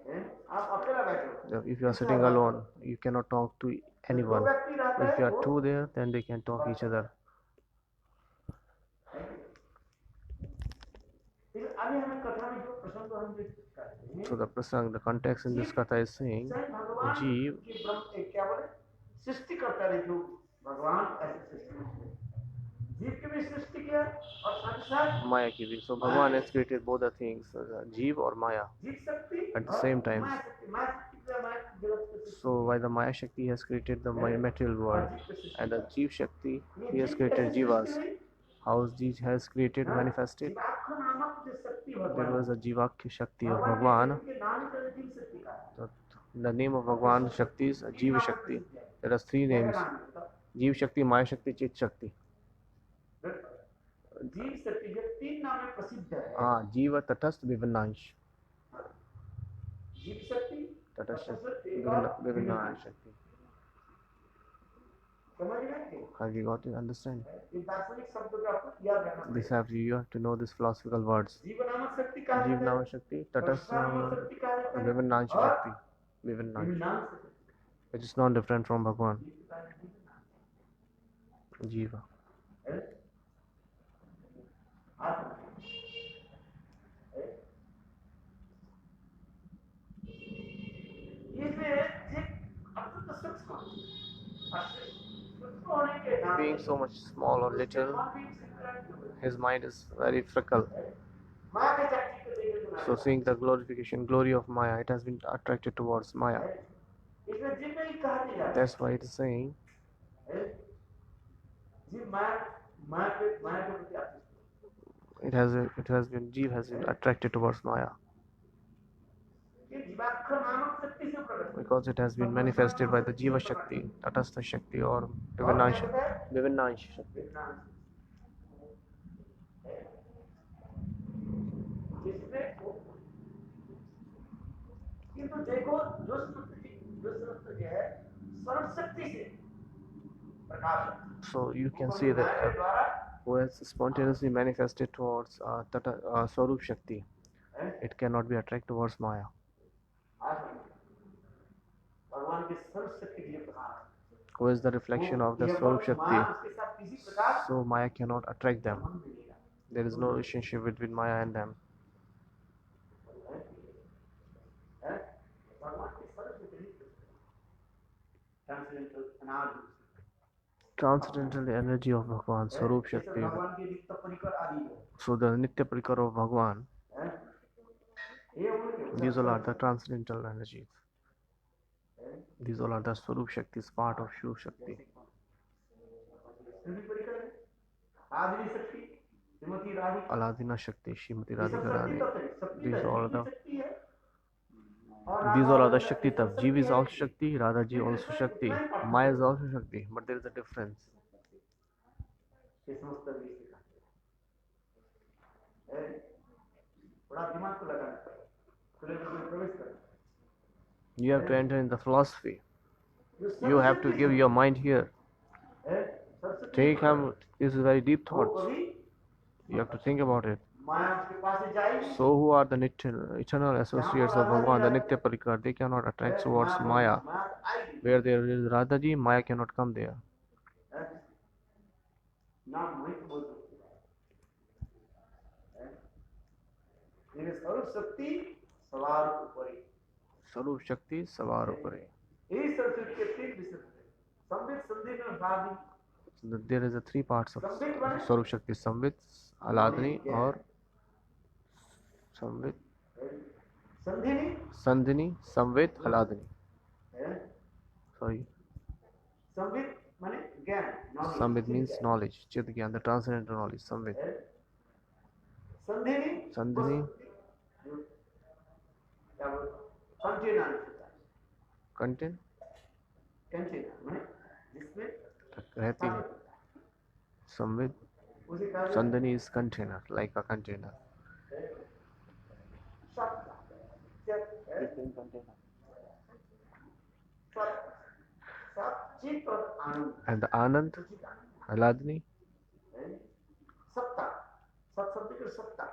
है? आप अकेला बैठे हो, If you are sitting alone, you cannot talk to दो anyone. व्यक्ति रहता If है you are वो two there, then they can talk each other. अभी हमें कथा में जो प्रसंग हम डिस्कस करते हैं, So the prasang, the context in this katha is saying, स्वयं भगवान Jeev, की ब्रह्म क्या बोले सृष्टि करता है, जो भगवान ऐसे सृष्टि करते हैं, जीव की भी सृष्टि किया और साथ ही साथ Maya ki bhi. So Bhagavan has created both the things, Jeev or Maya, जीव शक्ति at the और same time. माया शक्ति, माया शक्ति से माया जगत की सृष्टि So why the Maya Shakti has created the material world, and the Jeev Shakti he has created Jivas. How Jeev has created, manifested? जीवात्मा नामक जो शक्ति There भगवान was a Jivakya Shakti of भगवान Bhagavan. के नाम का जीव शक्ति का है। The name of Bhagavan Shakti is Jiva Shakti. There are three names: Jeev Shakti, Maya Shakti, Chit Shakti. जीव शक्ति जो तीन नाम में प्रसिद्ध है, Jiva Tatastha Vivanansh. जीव शक्ति Tatastha Vivanansh Shakti. समझ गए? Have you got to understand? ये दार्शनिक शब्द का आपको याद रखना This पड़ेगा। you have to know these philosophical words. जीव नामक शक्ति कहा Jeev जाता है, Nama Shakti, Tatastha नामक शक्ति कहा जाता है, Vivanansh और Shakti. Vivanansh, विभिन्न शक्ति which is not different from Bhagavan. जीव Jiva. है? आत्मा है? ये जो अत्यंत सूक्ष्म होने के नाते Being so much small or little, his mind is very fickle. माया के शक्ति को देकर So seeing the glorification, glory of Maya, it has been attracted towards Maya. इसमें जीव नहीं कहा नहीं जाता That's why it is saying, है? जीव माया माया के प्रति आकृष्ट Jeev has been attracted towards Maya. ये जीवात्मा नामक शक्ति से प्रकट Because it has been manifested by the Jiva Shakti, Tatastha Shakti or Vivanansh Shakti. किंतु देखो जो सूत्र जो है सर्वशक्ति से प्रकाश, So you can see that who has spontaneously manifested towards Swarup Shakti, it cannot be attracted towards Maya. भगवान के सर्वशक्ति के लिए प्रकाश, Who is the reflection of the Swarup Shakti? उसके साथ किसी प्रकार So Maya cannot attract them. संबंध मिलेगा, There is no relationship between Maya and them. है? भगवान के सर्वशक्ति ट्रांसेंडेंटल अनादि Transcendental energy of Bhagavan, Swarup Shakti. भगवान के नित्य परिकर आदि है, So the Nitya Parikar of Bhagavan, ये उनके these all are the transcendental energies. These all are the Swarup Shaktis, part of Shiv Shakti. सभी परिकर है, आदि शक्ति Shrimati Radhika, Aladina Shakti, Shrimati ये सब Radhika शक्ति Rani. तत्व है, शक्ति These है, all are the शक्ति है, These all are the Shakti Tab. Jeev is also Shakti, Radha ji also Shakti, Maya is also Shakti, but there is a difference. ये समस्त विषय का है, बड़ा दिमाग को लगाना पड़ेगा, खुले में प्रवेश करना, You have to enter in the philosophy. You have to give your mind here. है, Saraswati Take him. This is very deep वो thoughts. कभी You have to think about it. माया के पास से जाएगी, So who are the eternal associates of Bhagavan, the Nitya Parikar? They cannot attract towards Maya. माया आएगी, Where there is Radha ji, Maya cannot come there. है? नाम मोहित बोल सकते हैं, ये स्वरूप शक्ति सवार ऊपर, Swarup Shakti, Savar Upare. यही सरस्वती के तीन विषय हैं, संबित संधि में भावी, There is a three parts of Swarup Shakti: Samvit, Aladni, or Samvit, संधिनी Sandhini, Samvit, Aladni. है, Sorry, संबित माने ज्ञान, knowledge, Samvit means knowledge, Chit Gyan, the transcendental knowledge. Samvit, है? संधिनी Sandhini, क्या बोलते कंटेनर होता है, content, कंटेनर माने जिसमें रहती है. संविद उसे कहा जाए Sandhani is container, like a container. सत्ता सचित और आनंद And the Anand, Sachit Anand Aladni, सत्ता सत शब्द की सत्ता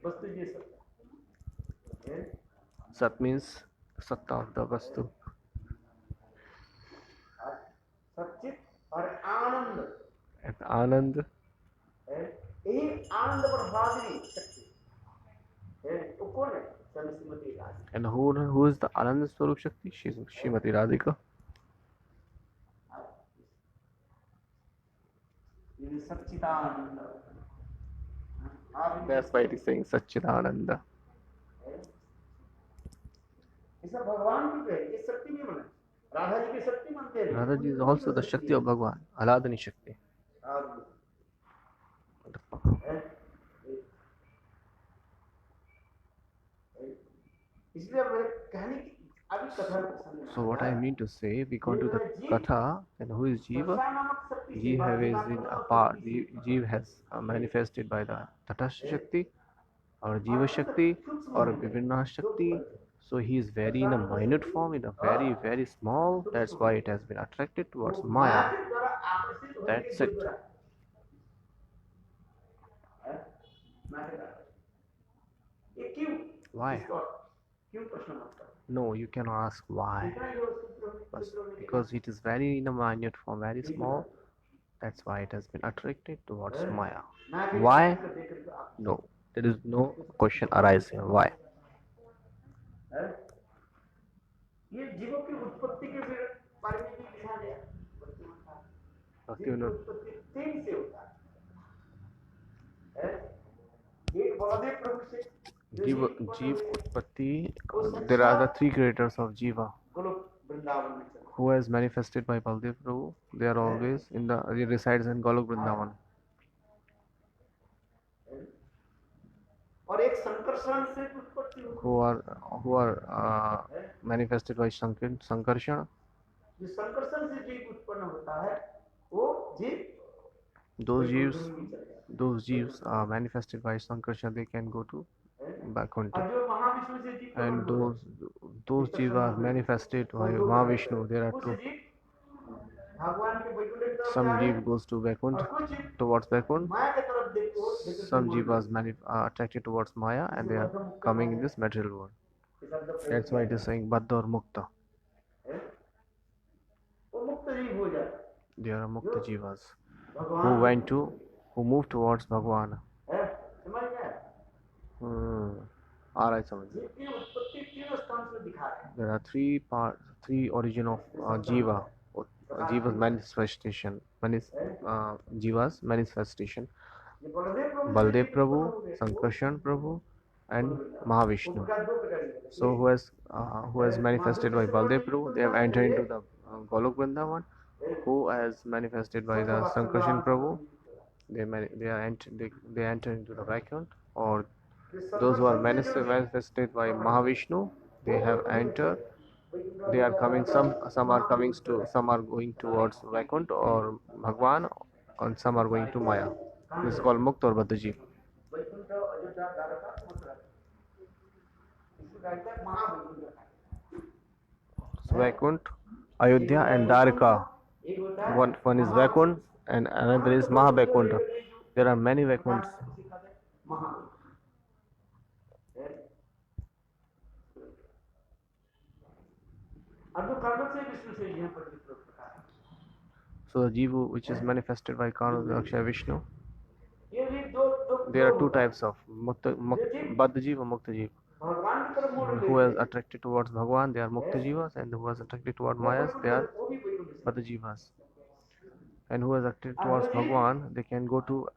वस्तु ये सत्ता Sat means Satta of the Vastu. सचित और आनंद And Anand, यही आनंद प्रभावी शक्ति वो कौन है स्वामी Shrimati Radhika and who is the Anand Swarup Shakti? She's Srimati Radhika. ये सच्चिदानंद That's why it is saying Satchidananda. ये सब भगवान की है ये शक्ति भी माने राधा जी की शक्ति मानते हैं Radha ji is also the Shakti of Bhagwan, Aladni Shakti. इसलिए मैं कहने की अभी कथा प्रसंग So what I mean to say, we go to the Katha, and who is Jiva? Jiva is in a part. Jiva has manifested by the Tatastha Shakti or Jiva Shakti or Vivinna Shakti. So he is very in a minute form, in a very, very small. That's why it has been attracted towards Maya. That's it. ये क्यों Why? क्यों प्रश्न मत करो No, you cannot ask why. Because it is very in a minute form, very small. That's why it has been attracted towards Maya. Why? No, there is no question arising. Why? ये जीवों की उत्पत्ति के बारे में भी लिखा गया जीव की उत्पत्ति तीन से होता है एक बलदेव प्रभु से Jeev Utpatti, there are the three creators of Jiva Golok Vrindavan में चले who has manifested by Baldev Prabhu. They are always he resides in Golok Vrindavan. और एक संकर्षण से उत्पत्ति होती Who are manifested by Sankarsana. जो संकर्षण से जीव उत्पन्न होता है वो जीव Those jeeves are manifested by Sankarsana. They can go to Vaikuntha. और जो महाविष्णु से जीव And those jeev are manifested by Mahavishnu. There are two. भगवान के वैकुंठ की तरफ Some जा रहे jeev हैं goes to और Vaikuntha, कुछ जीव towards Vaikuntha. माया की तरफ देखो Some jivas are attracted towards Maya and they are coming in this material world. That's why it is saying Baddha or Mukta. वो मुक्त जीव हो जाता They are Mukta jivas भगवान who move towards Bhagwan. है समझ गए Alright, समझ. जीव की उत्पत्ति तीन स्थान से दिखा रहे हैं There are three origin of Jiva. Jiva's manifestation. Jiva's manifestation. ये Baldev Baldev Prabhu, Sankarshan Prabhu, and Mahavishnu. का दो प्रकार के So who has manifested by Baldev Prabhu, they have entered into the Golok Vrindavan. Who has manifested by the Sankarshan Prabhu, they enter into the Vaikuntha. Or those who are manifested by Mahavishnu, they have entered. They are coming. Some are coming to. Some are going towards Vaikuntha or Bhagwan, and some are going to Maya. This is called Mukta or Baddhaji. Vaikuntha Ayodhya Dwarka Mathura इसको कहते हैं Mahavaikuntha So Vaikuntha, Ayodhya, and Dwarka. एक होता है One is Vaikuntha, and another is Mahavaikuntha. There are many Vaikunthas. So the Jiva which is manifested by Karna Akshay Vishnu. There are two types of Baddha Jiva, Mukta Jiva. Who is attracted towards Bhagwan, they are Mukta Jivas, and who is attracted towards Mayas, they are Baddha Jivas. And who is attracted towards Bhagwan, they can go to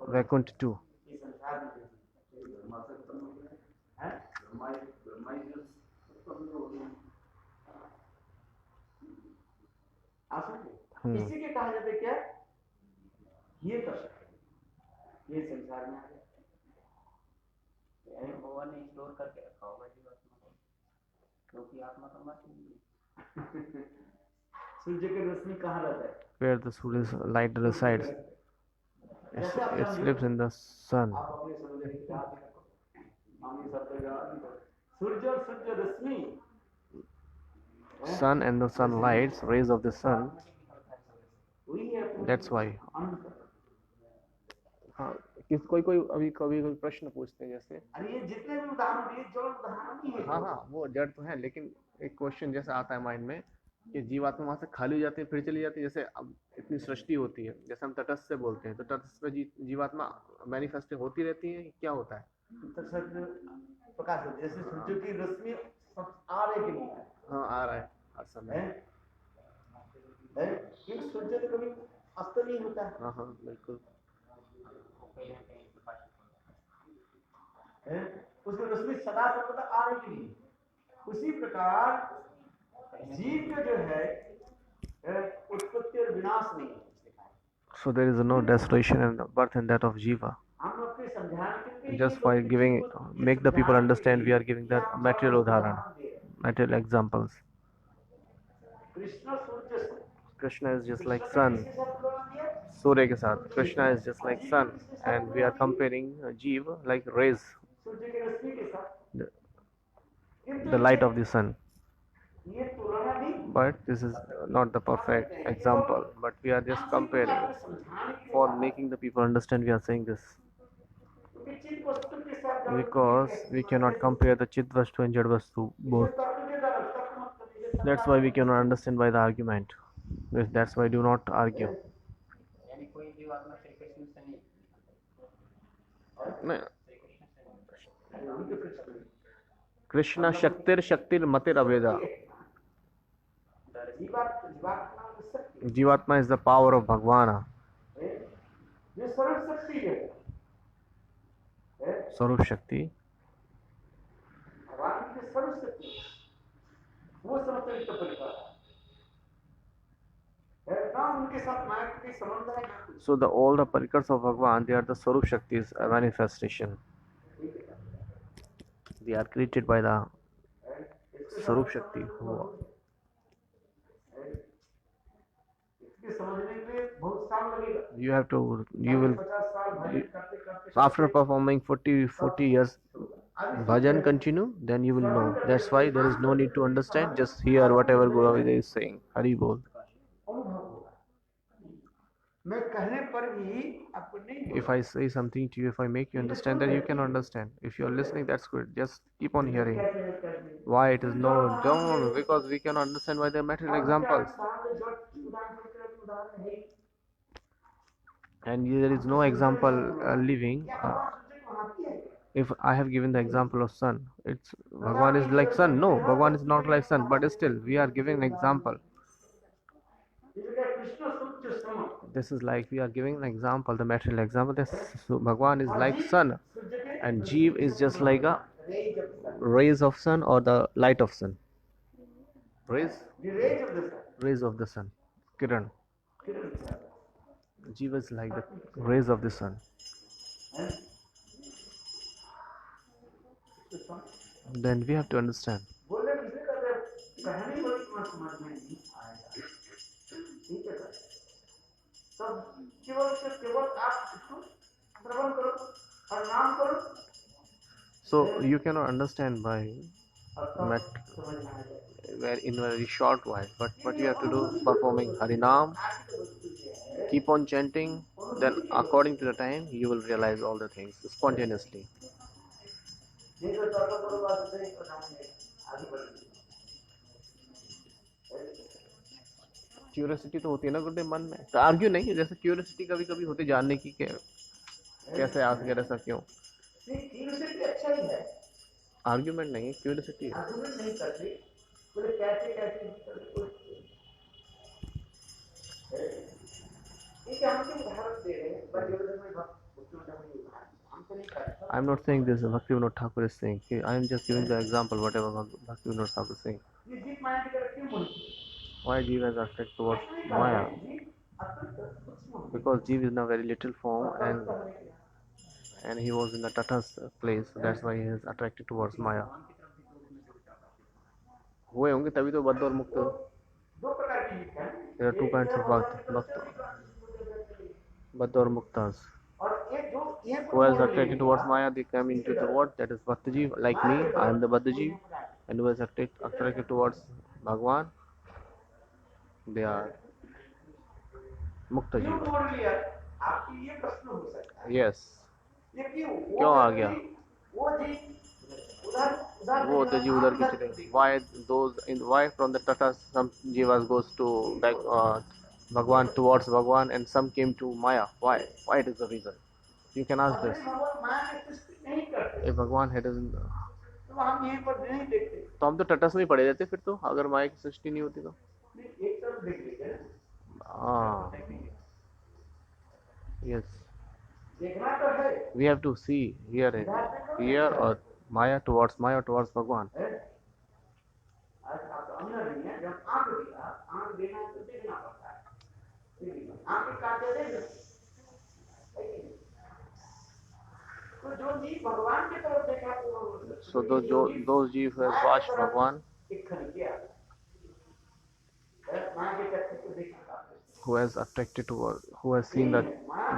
Vaikuntha too. इसी के कहा जाता है क्या ये कर सकते ये संसार में आ गया भगवान ने स्टोर करके रखा होगा जीवात्मा को क्योंकि आत्मा तो मत नहीं सूर्य की रोशनी कहाँ रहता है? Where the Surya's light resides. जैसे आप It समझो, lives in the sun. आप अपने समझने की याद रखो, हम ये सब तो याद नहीं करते। सूर्य और सूर्य रश्मि, Sun and the sunlights, rays of the sun. वही है अपने That's why. अंत। हाँ, किस कोई कोई अभी कभी कोई प्रश्न पूछते हैं जैसे, अरे ये जितने भी उदाहरण दिए जड़ उदाहरण नहीं है। हाँ हाँ वो जड़ तो है, लेकिन एक क्वेश्चन जैसा आता है माइंड में कि जीवात्मा वहां से खाली हो जाती है फिर चली जाती है। जैसे अब इतनी सृष्टि होती है, जैसे हम तटस्थ से बोलते हैं, तो तटस्थ पे जीवात्मा मैनिफेस्ट होती रहती है, क्या होता है? तो सर प्रकाश होती है, जैसे सूर्य की रश्मि आ रही कि नहीं है? हाँ आ रहा है हर समय। है क्योंकि सूर्य तो कभी अस्त नहीं होता है। हाँ हाँ बिल्कुल। है उसकी रश्मि सदा सर्वदा आ रही कि नहीं? उसी प्रकार जीव का जो है उत्पत्ति और विनाश नहीं है। So there is no desperation and birth in that of jiva. हम अपने समझाने के लिए Just by giving, make the people understand, we are giving the material udharan, material examples. Krishna सूर्य से Krishna is just like sun, Surya के साथ. Krishna is just like sun, and we are comparing Jeev like rays, सूर्य की रश्मि के साथ the light of the sun. ये तुलना भी But this is not the perfect example, but we are just comparing. For making the people understand, we are saying this. चित्त वस्तु के साथ Because we cannot compare the Chit Vastu and Jad Vastu both. That's why we cannot understand by the argument. That's why do not argue. यानी कोई जीवात्मा श्री कृष्ण से नहीं, नहीं, कृष्ण शक्तिर शक्तिर मतिर अभेदा. जीवात्मा is the power of Bhagwana. ये सर्व शक्ति है, स्वरूप शक्ति. भगवान की सर्व शक्ति वो समतलित परिवार है ना, उनके साथ माया की संबंध है। So the all the parikars of Bhagwan, they are the Swarup Shakti's manifestation. They are created by the Swarup Shakti. You have to, you will, after performing 40 years bhajan continue, then you will know. That's why there is no need to understand, just hear whatever Guru Avida is saying. Hari Bol. If I say something to you, if I make you understand, then you can understand. If you are listening, that's good. Just keep on hearing. Why it is no, don't, because we can understand by the material examples. And there is no example living. If I have given the example of sun, it's Bhagwan is like sun. No, Bhagwan is not like sun, but still we are giving an example. This is like we are giving an example, the material example. This Bhagwan is like sun, and Jeev is just like a rays of sun or the light of sun. Rays of the sun. Kiran. Jeev is like the rays of the sun. Then we have to understand. So you cannot understand by in very short while, but what you have to do, performing Harinam, keep on chanting, then according to the time you will realize all the things spontaneously. Curiosity तो होती है ना गुरुदेव मन में, तो argue नहीं, जैसे curiosity कभी कभी होती जानने की कैसे आगे ऐसा क्यों, अच्छा ही है, आर्ग्यूमेंट नहीं है, क्यूरियोसिटी है. आर्ग्यूमेंट नहीं करते, बोले कैसे कैसे ये हम तो उदाहरण दे रहे हैं, पर योजना में हम तो नहीं करते. I'm not saying this Bhakti Vinod Thakur is saying. I am just giving the example whatever Bhakti Vinod Thakur is saying. Why Jeev has affect towards Maya? Because Jeev is in a very little form and he was in the Tata's place, so that's why he is attracted towards Maya. हुए होंगे तभी तो बद्ध और मुक्त। दो प्रकार की जीव है। There are two kinds of bhakt, बद्ध और मुक्तास. और ये जो ये Who is attracted towards Maya, they come into the world, that is Bhaktaji, like me, I am the Bhaktaji, and who is attracted towards Bhagwan, they are Mukta क्यों Jiva. मोड़ लिया? आपकी ये प्रश्न हो सकता है। Yes. ये क्यों आ गया? वो जी उधर उधर वो the जीव उधर के चले. Why from the Tatas some jivas goes to back Bhagwan, towards Bhagwan, and some came to Maya? Why? Why it is the reason? You can ask this. If Bhagwan hadn't, तो हम यहीं पर नहीं देखते। तो हम तो तटस्थ में ही पड़े रहते फिर तो, अगर माया की सृष्टि नहीं होती तो. एक तरफ देख लीजिए ना। हाँ. Yes. देखना तो है। We have to see here or Maya towards Bhagwan. आज आप अंदर नहीं है, जब आंख दिया, आंख देना है तो देखना पड़ता है। आंख काटे देना। तो जो जी भगवान की तरफ देखा तो So those जीव who has watched Bhagwan, एक खन किया। मां के चक्कर को देखा। who has attracted towards, who has seen the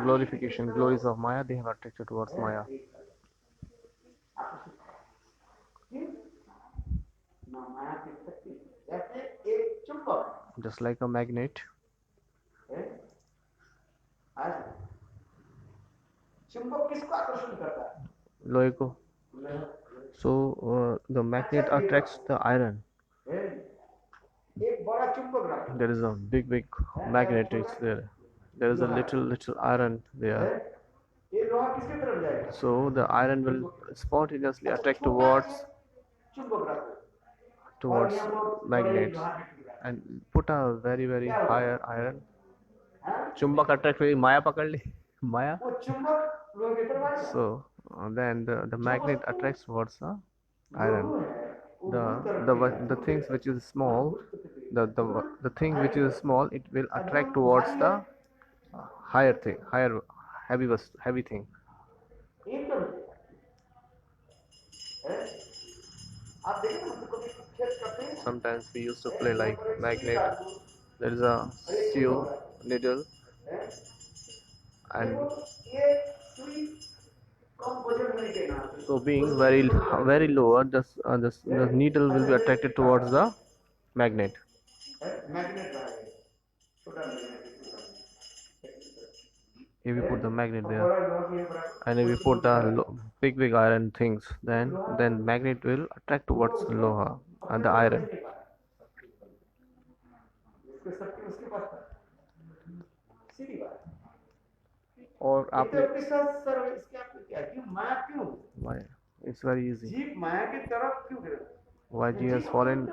glorification, glories of Maya, they have attracted towards Maya. Just like a magnet. चुंबक किसको आकर्षण करता है? लोहे को. So the magnet attracts the iron. एक बड़ा चुंबक रखा। There is a big magnet is there. There is a little iron there. ये लोहा किसकी तरफ जाएगा? So the iron will spontaneously attract towards चुंबक रखा। magnet and put a very higher iron. चुंबक attract हुई, माया पकड़ ली, माया. वो चुंबक लोहे की तरफ आएगा। So then the magnet attracts towards the iron. The things which is small, the thing which is small, it will attract towards the higher thing, higher heavy thing. Sometimes we used to play like magnet. There is a steel needle, and so being very lower, the needle will be attracted towards the magnet. If we put the magnet there, and if we put the big iron things, then magnet will attract towards Loha and the iron. और आपने why? It's very easy. Why Jeev has fallen?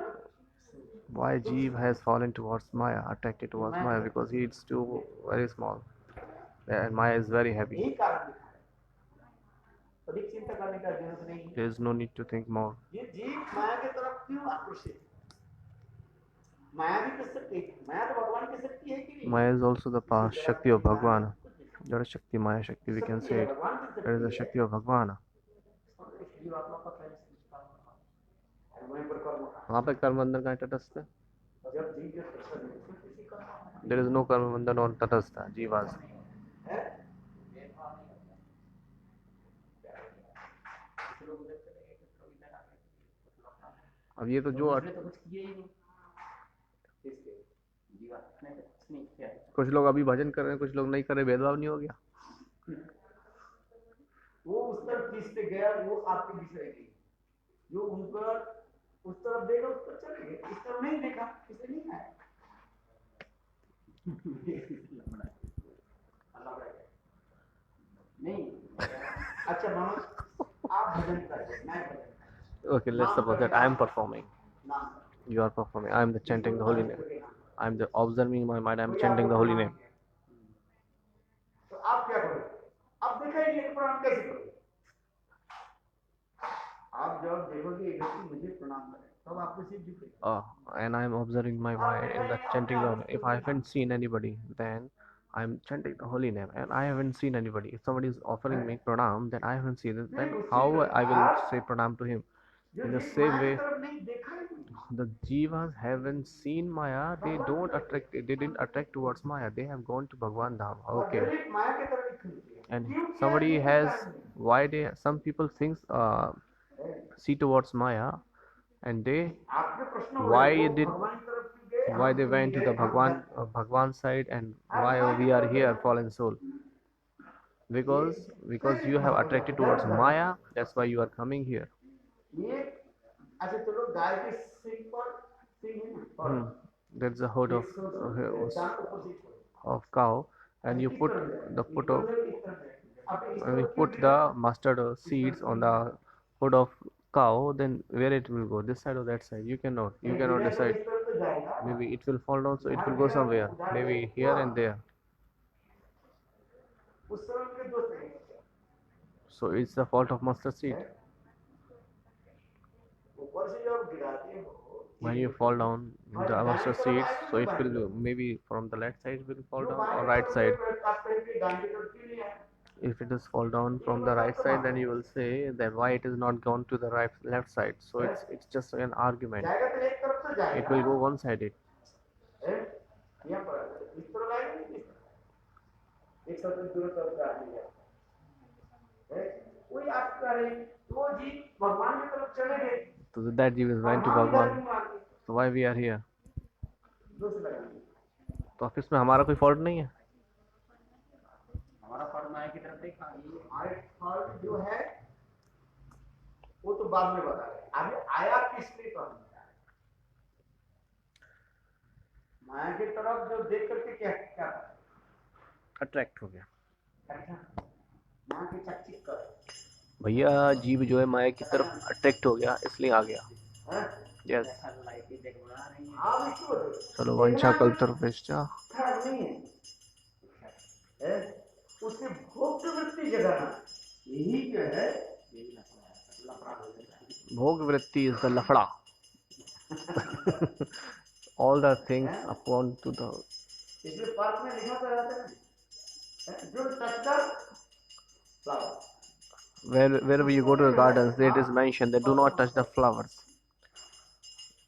Why Jeev has fallen towards Maya, attracted towards Maya? Because he is too very small, and Maya is very heavy. There is no need to think more. Maya is also the past Shakti of Bhagwan. Jada Shakti, Maya Shakti, we can say it. There is the Shakti of Bhagwan. वहाँ पे कर्म बंधन का तटस्थ है. There is no कर्म बंधन on तटस्थ जीवास. अब ये तो जो कुछ लोग अभी भजन कर रहे हैं, कुछ लोग नहीं कर रहे, भेदभाव नहीं हो गया? वो उस तरफ खींचते गया, वो आपके बीच रह गई. जो उनका उस तरफ देखा, उस तरफ चले गए, इस तरफ नहीं देखा, इसे नहीं आया. नहीं. अच्छा मनोज, आप भजन करें, मैं भजन. Okay, let's suppose that I am performing. You are performing. I am the chanting the holy name. I am the observing in my mind. I am chanting the holy name. तो आप क्या करोगे? आप दिखाइए कि प्रणाम कैसे करोगे? आप जब देखोगे एक व्यक्ति मुझे प्रणाम करे, तब आपको सिर झुकेगा. And I am observing my mind in the chanting the. If I haven't seen anybody, then I am chanting the holy name, and I haven't seen anybody. If somebody is offering me pranam, then I haven't seen it. Then how I will say pranam to him? In the same way, The jivas haven't seen Maya. They don't attract. They didn't attract towards Maya. They have gone to Bhagwan Dham. Okay. Direct Maya की तरफ ही खींच लिया And क्यों किया somebody ये has कारण नहीं why they some people thinks है। see towards Maya and they आपके प्रश्न why हुए वो did भगवान की तरफ क्यों गए why हम they क्यों नहीं went to गए the हम Bhagwan घर Bhagwan side and आप why माया की we are तरफ here गए fallen soul ये because you फिर have मत बोलो attracted डर towards लगा Maya, that's why you are coming here. ये अच्छा चलो गाय के सिंग पर सिंग है ना पर Hmm. There's a herd एक सौ दांत ऊपर से of cow and you किस put तरफ जाए the ये put of बोल रहे किस तरफ जाए अब इस when we तरफ क्यों put गया the mustard seeds on the hood of cow, then where it will go, this side or that side, you cannot गिरा तो decide. इस तरफ तो जाएगा Maybe it will fall down, so it यहाँ will go गिरा somewhere, उधर maybe है, here हुआ and there. उस समय के दो second So it's the fault of mustard seed. ऊपर से जब गिराते हो When you fall down with the दाहिनी mustard तरफ seeds, आएगा so तो it will बाएं go, maybe from the left side it will fall जो down बाएं or की right तरफ side. गए आप कहेंगे दाहिनी की तरफ क्यों नहीं आया If it is fall down from the right side, then you will say that why it is not gone to the right left side. So it's just an argument. जाएगा तो एक तरफ तो It जाएगा will go one sided. हैं? यहाँ पर आ जाए। इस तरफ आएगा नहीं इस तरफ। एक तरफ से दूसरी तरफ जा रही है कोई आप कह रहे हैं, तो जी भगवान की तरफ चले गए So that जीव is went to हम इधर Bhagwan. क्यों आ गए So why we are here? दोष लगाएंगे तो ऑफिस में हमारा कोई फॉल्ट नहीं है. हमारा फल माया की तरफ देखा ये हमारे फल जो है वो तो बाद में बता रहे अभी आया किस लिए तो हम बता रहे माया की तरफ जो देख करके क्या क्या अट्रैक्ट हो गया. अच्छा माया की चकचिक कर भैया जीव जो है माया की तरफ अट्रैक्ट हो गया इसलिए आ गया. यस. आप इसको चलो वंशा कल्तरवेश्चा. खराब नहीं है उसके भोग की वृत्ति जगाना यही जो है भोग वृत्ति is the lafda. All the things upon to the इसलिए पार्क में लिखा तो रहता है जो touch the flower wherever you go to the gardens, it is mentioned that do not touch the flowers.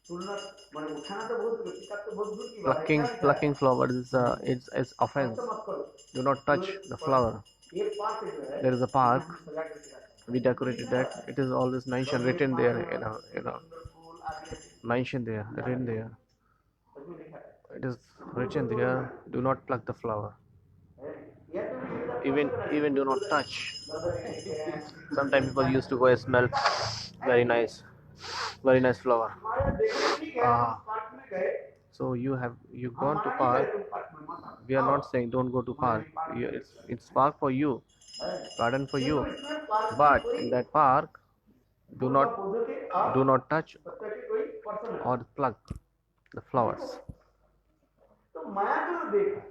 तुलना माने उठाना तो बहुत किताब तो बहुत दूर की बात है Plucking flowers is offense. मत करो Do not touch the flower. ये पार्क जो है There is a park. सजा के रखा है We decorated that. It is always mentioned, written there, फूल आदि mentioned there, written there. उसमें लिखा है It is written there. Do not pluck the flower. या तो Even do not touch. Sometimes people used to go and smell very nice flower. हमारे देखने ठीक है पार्क में गए So you gone to park. We are not saying don't go to park. It's park for you, garden for you. But in that park, do not touch or pluck the flowers. तो माया को देखा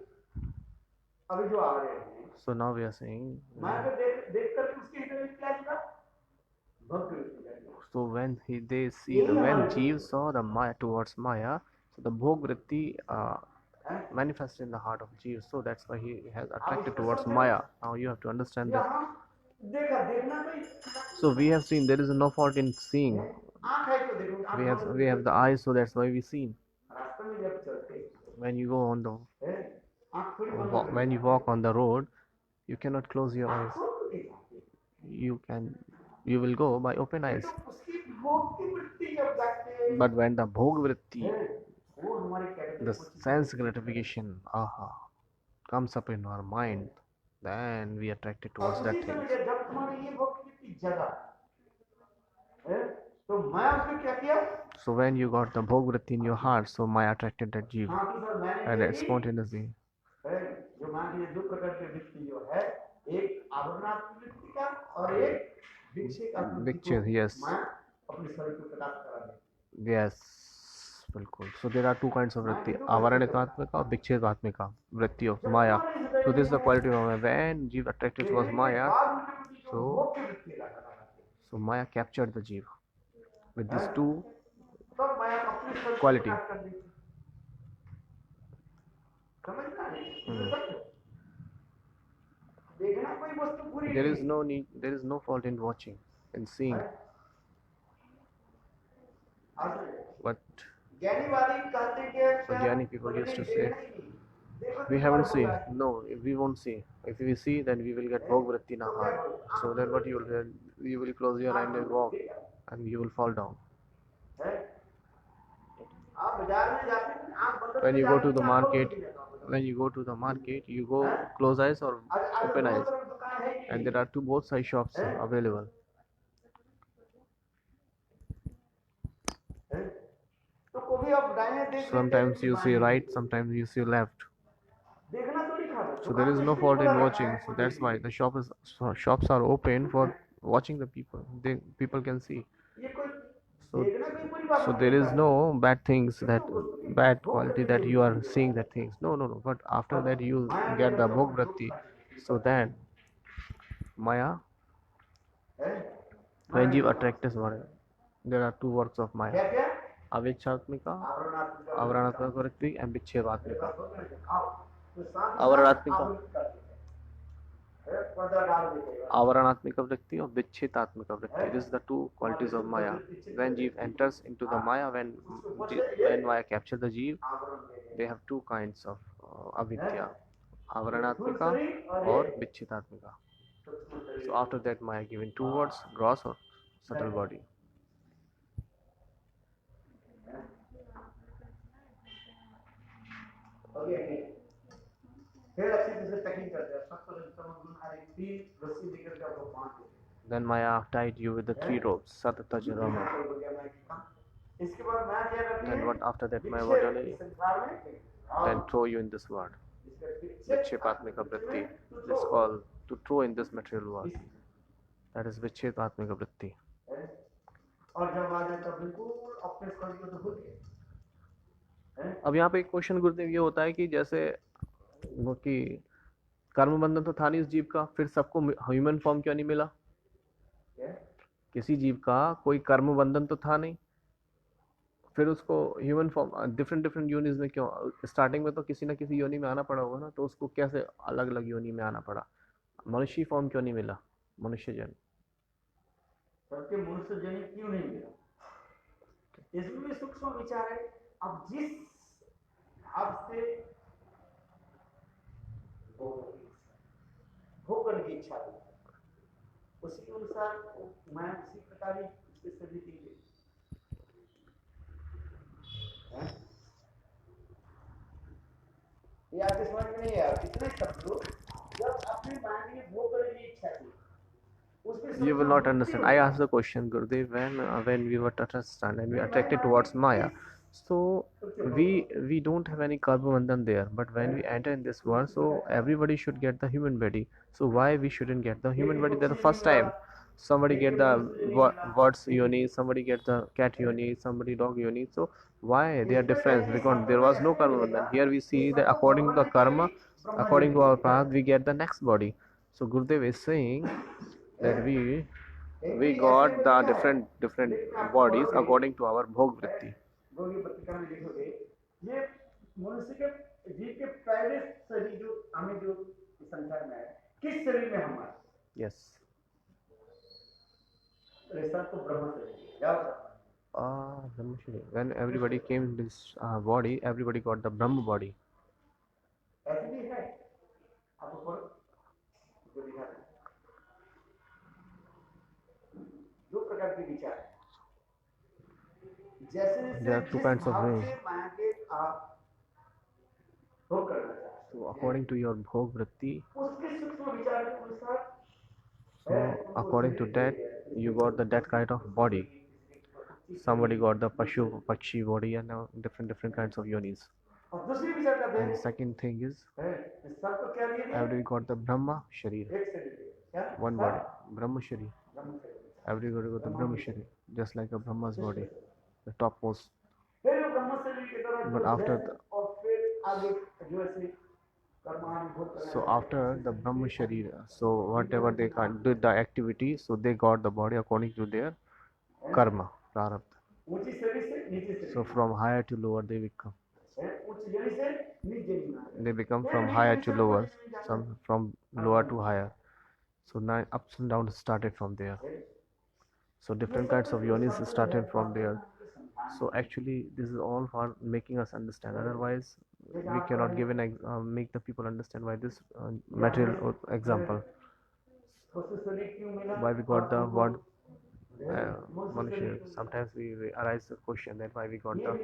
अभी जो आ रहे हैं So now we are saying. माया को देख करके उसके हृदय में क्या जुड़ा भक्ति So when when Jeev saw the Maya towards Maya, so the Bhog Vritti manifested in the heart of Jeev. So that's why he has attracted towards Maya. Now you have to understand that. देखा देखना तो So we have seen there is no fault in seeing. आंख है तो देखो We have the eyes, so that's why we see. रास्ते में जब चलते When you go on the आंख थोड़ी बंद when you walk on the road, you cannot close your eyes. खोल के देखा You will go by open eyes. तो उसकी भोग की वृत्ति जब जाके But when the Bhog Vritti, वो हमारे the sense gratification, comes up in our mind, then we attracted towards that thing. जब तुम्हारी ये भोग की वृत्ति जगा तो मैं उसने क्या किया So when you got the Bhog Vritti in your heart, so Maya attracted that Jeev हाँ तो सर मैंने and ये it's spontaneously. जो मान लीजिए दो प्रकार की वृत्ति जो है एक आवरणात्मक वृत्ति का और एक Vicchid, yes. मैं अपने शरीर को प्रकाश करा दे Yes, बिल्कुल. So there are two kinds of vritti, avaranikaatmika or vichedvatmika vritti of Maya. So this is the quality of Maya. When Jeev attracted towards Maya, so Maya captured the Jeev with these two तब मैं अपने शरीर को quality. प्रकाश कर देती समझना नहीं देखना कोई वस्तु पूरी There is no need, there is no fault in watching, in seeing. but ज्ञानीवादी कहते हैं कि so Gyani people बोले used to नहीं say, देखना ही नहीं देखो तो we तुम्हारा haven't seen. होगा ही No, we won't see. If we see, then we will get Bhog Vritti in तो our क्या heart. करो So then what you will do, you will close your eye and walk, and you will fall down. है आप बाजार में जाते हैं आप बंद When करके you go जाते to the हैं आपको market, भी देता हूं when you go to the market, you go close eyes or अगर open दोनों eyes, तरफ दुकान है कि and नहीं there are two both side shops है available. है? तो कभी आप दाहिने देख लेते हैं Sometimes कि you see बाएं right, देख sometimes you see left. देखना तो नहीं खाता So there दुकान is तो no इसलिए fault खुला in रखा watching. है So वो that's देखने why the shops are open for watching the people. People can see. ये कोई So देखना कोई बुरी बात so नहीं there is होता है no bad things that bad भोग quality करने that के you are लिए seeing that things. No. But after that you माया में get the अगर Bhog हम Vritti. भोग खाते So then Maya, हैं when माया you में attract this word, there are two works of Maya. क्या क्या Avichatmika, आवरणात्मक Avaranatmika vritti and Vichhedatmika. आओ तो साथ Avaranatmika, आवृत कर देते हैं पर्दा डाल देते हैं Avaranatmika vritti or Vichhedatmika vritti. This is the two qualities of Maya. When Jeev enters into the Maya, when Maya captures the Jeev, आवरण दे देते they have two kinds of avidya, हैं Avaranatmika or Vichhedatmika. So after that Maya given two words, gross or subtle body. Okay फिर अच्छे से packing करते हैं सब पर समझ आ रही तीन रस्सी लेकर के आपको बांध देते हैं Then Maya tied you with the three ropes, Satatajrama. इसके बाद मैं क्या करती Then है what after that Maya what only संसार में then throw you in this world. Vichhedatmika vritti. This is called to throw in this material world. That is Vichhedatmika vritti. और जब आ जाए तब बिल्कुल अपने स्कूल को तो भूल गए अब यहाँ पे एक क्वेश्चन गुरुदेव ये होता है कि जैसे वो कि कर्म बंधन तो था नहीं इस जीव का, फिर सबको ह्यूमन फॉर्म क्यों नहीं मिला? किसी जीव का कोई कर्म बंधन तो था नहीं, फिर उसको ह्यूमन फॉर्म डिफरेंट योनिज में क्यों? स्टार्टिंग में तो किसी ना किसी योनि में आना पड़ा होगा ना, तो उसको कैसे अलग अलग योनि में आना पड़ा? मनुष्य फॉर्म क्यों नहीं मिला? मनुष्य जन सबके मनुष्य जन क्यों नहीं मिला? इसमें सूक्ष्म विचार है। अब जिस भाव से भोग की इच्छा हुई उसी अनुसार मैं उसी प्रकार ही उसके सभी दी गई ये आपके समझ में नहीं आया कितने शब्द जब अपने माइंड में भोग करने की इच्छा थी you will not understand. I asked the question, Gurudev, when we were Tatasthan and we attracted towards Maya, so we don't have any karma bandhan there, but when we enter in this world, so everybody should get the human body. So why we shouldn't get the human body? That's the first time somebody get the birds yoni, somebody get the cat yoni, somebody dog yoni. So why they are different? Because there was no karma bandhan. Here we see that according to the karma, according to our path, we get the next body. So Gurudev is saying that we got the different bodies according to our bhog vritti. भोगी पत्रिका में लिखोगे ये मनुष्य के जीव के पहले शरीर जो हमें जो संसार में है किस शरीर में हम आए? Yes. ऐसा तो ब्रह्म शरीर याद रखना। Brahma Shari. When everybody came in this body, everybody got the Brahma body. ऐसे भी है आपको पढ़ो जो लिखा है दो प्रकार के विचार जैसे There are two kinds of ways. माया के आप भोग करना चाहते So according to your bhog vritti, उसके सूक्ष्म विचार के अनुसार so according to that you got that kind of body. Somebody got the Pakshi body and different kinds of yonis. और दूसरी विचार का And the second thing is सबको क्या दिया everybody got the Brahma Sharir. एक शरीर क्या One body, Brahma Sharir. ब्रह्म शरीर Everybody got the Brahma Sharir, just like a Brahma's body, the topmost. फिर वो ब्रह्म शरीर की तरह But after the, और फिर आगे जो ऐसे कर्मानुभ भोग करना so after the Brahma Sharir, so whatever they can do the activity, so they got the body according to their karma, prarabdha. ऊंची शरीर से नीचे शरीर So from higher to lower they become. उच्च जनी से नीचे जनी में They become from higher to lower, some from lower to higher. So now ups and downs started from there. So different kinds of yonis started from there. So actually, this is all for making us understand. Otherwise, we cannot give make the people understand why this material example. Why we got the word Manushya. Sometimes we arise the question that why we got the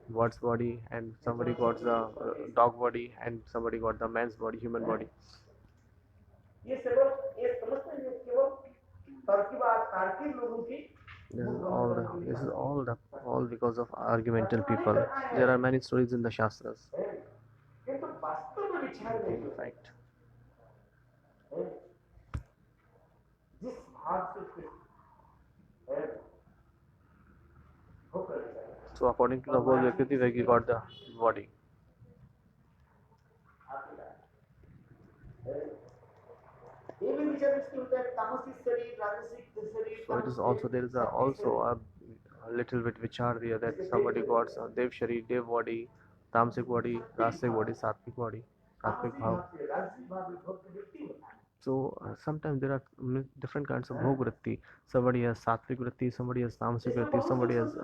word's body and somebody got the dog body and somebody got the man's body, human body. ये केवल ये समझते हैं केवल तर्कवाद तार्किक लोगों की This is all because of argumental people. There are many stories in the Shastras. किंतु वास्तव में विचार नहीं In fact, है जिस भाव से उसके है वो कर जाएगा so according to the whole Prakriti, where you got the body. ये भी विचार इसके होता है तामसिक शरीर राजसिक शरीर So it is also there is also a little bit vichar there that somebody got Dev Shari, Dev body, Tamasic body, Rasik body, Sattvic body, Sattvic bhav. राजसिक भाव विभक्त व्यक्ति होता है So sometimes there are different kinds of bhog vritti. Somebody has Sattvic vritti, somebody has Tamasic vritti, somebody has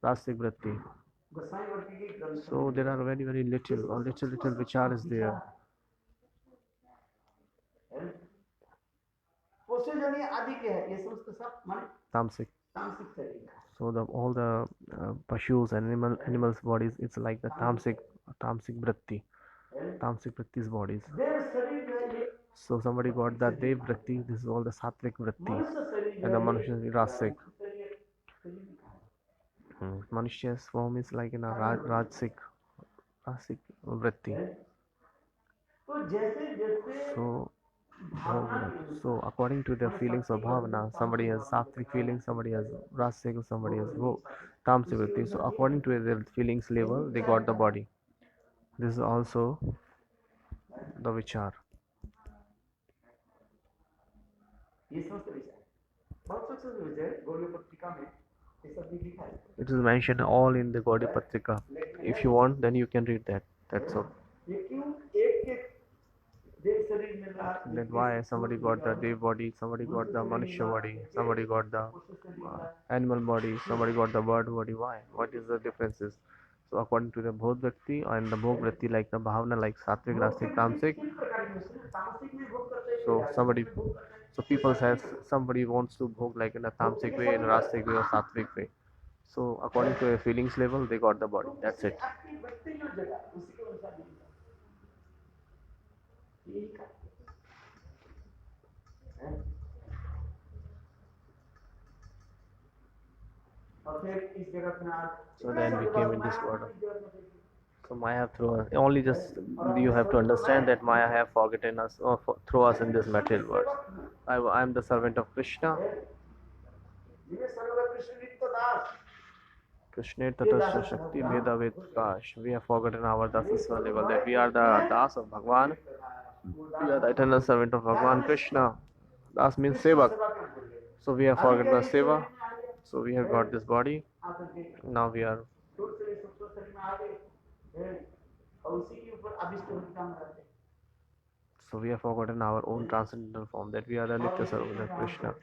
Rasik vritti. गोसाई वर्ग के ग्रंथ So there are very little or little vichar is there. पोषजनीय आदि के है ये समस्त सब माने Tamasic. तामसिक शरीर है So all the pashus and animals bodies, it's like the tamasic vritti, tamasic vritti's bodies. देव शरीर जो है ये So somebody got the Dev vritti. This is all the sattvic vritti, मनुष्य शरीर and जो the है Manushya is rasic. शरीर Manushya's form is like in a rajasic vritti. तो जैसे जैसे So so according to the feelings of bhavana, somebody has sattvic feelings, somebody has rasic, somebody has tamasic vritti. So according to their feelings level, they got the body. This is also the vichar. ये समस्त विचार बहुत success विचार गौड़ी पत्रिका में ये सब भी लिखा है It is mentioned all in the Gaudiya Patrika. If you want, then you can read that. That's all. ये क्यों एक के देव शरीर में रहा That why somebody got the Dev body, somebody got the Manushya body, somebody got the animal body, somebody got the bird body. Why? What is the differences? So according to the Bhod Bhakti and the Bhog Bhakti, like the Bhavana, like Sattvic, Rasik, Tamasic. तामसिक में भोग करते हैं So so people says somebody wants to bhog like in a Tamasic way, in a Rasik way, or Sattvic way. So according to a feelings level, they got the body. That's it. आपकी व्यक्तिगत जगह उसी के अनुसार यही का और फिर इस जगत में आज So then we came in this world. So Maya have thrown only just you have to understand that Maya have forgotten us or throw us in this material world. I am the servant of Krishna. जिन्हें सर्वदा कृष्ण नित्य दास Krishna Tatasya Shakti Veda Vedkash. We have forgotten our dasasva level that we are the das of Bhagwan. We are the eternal servant of Bhagwan Krishna. Das means sevak. So we have forgotten the seva. So we have got this body. Now we are. So we have forgotten our own transcendental form that we are the Nitya servant of Krishna.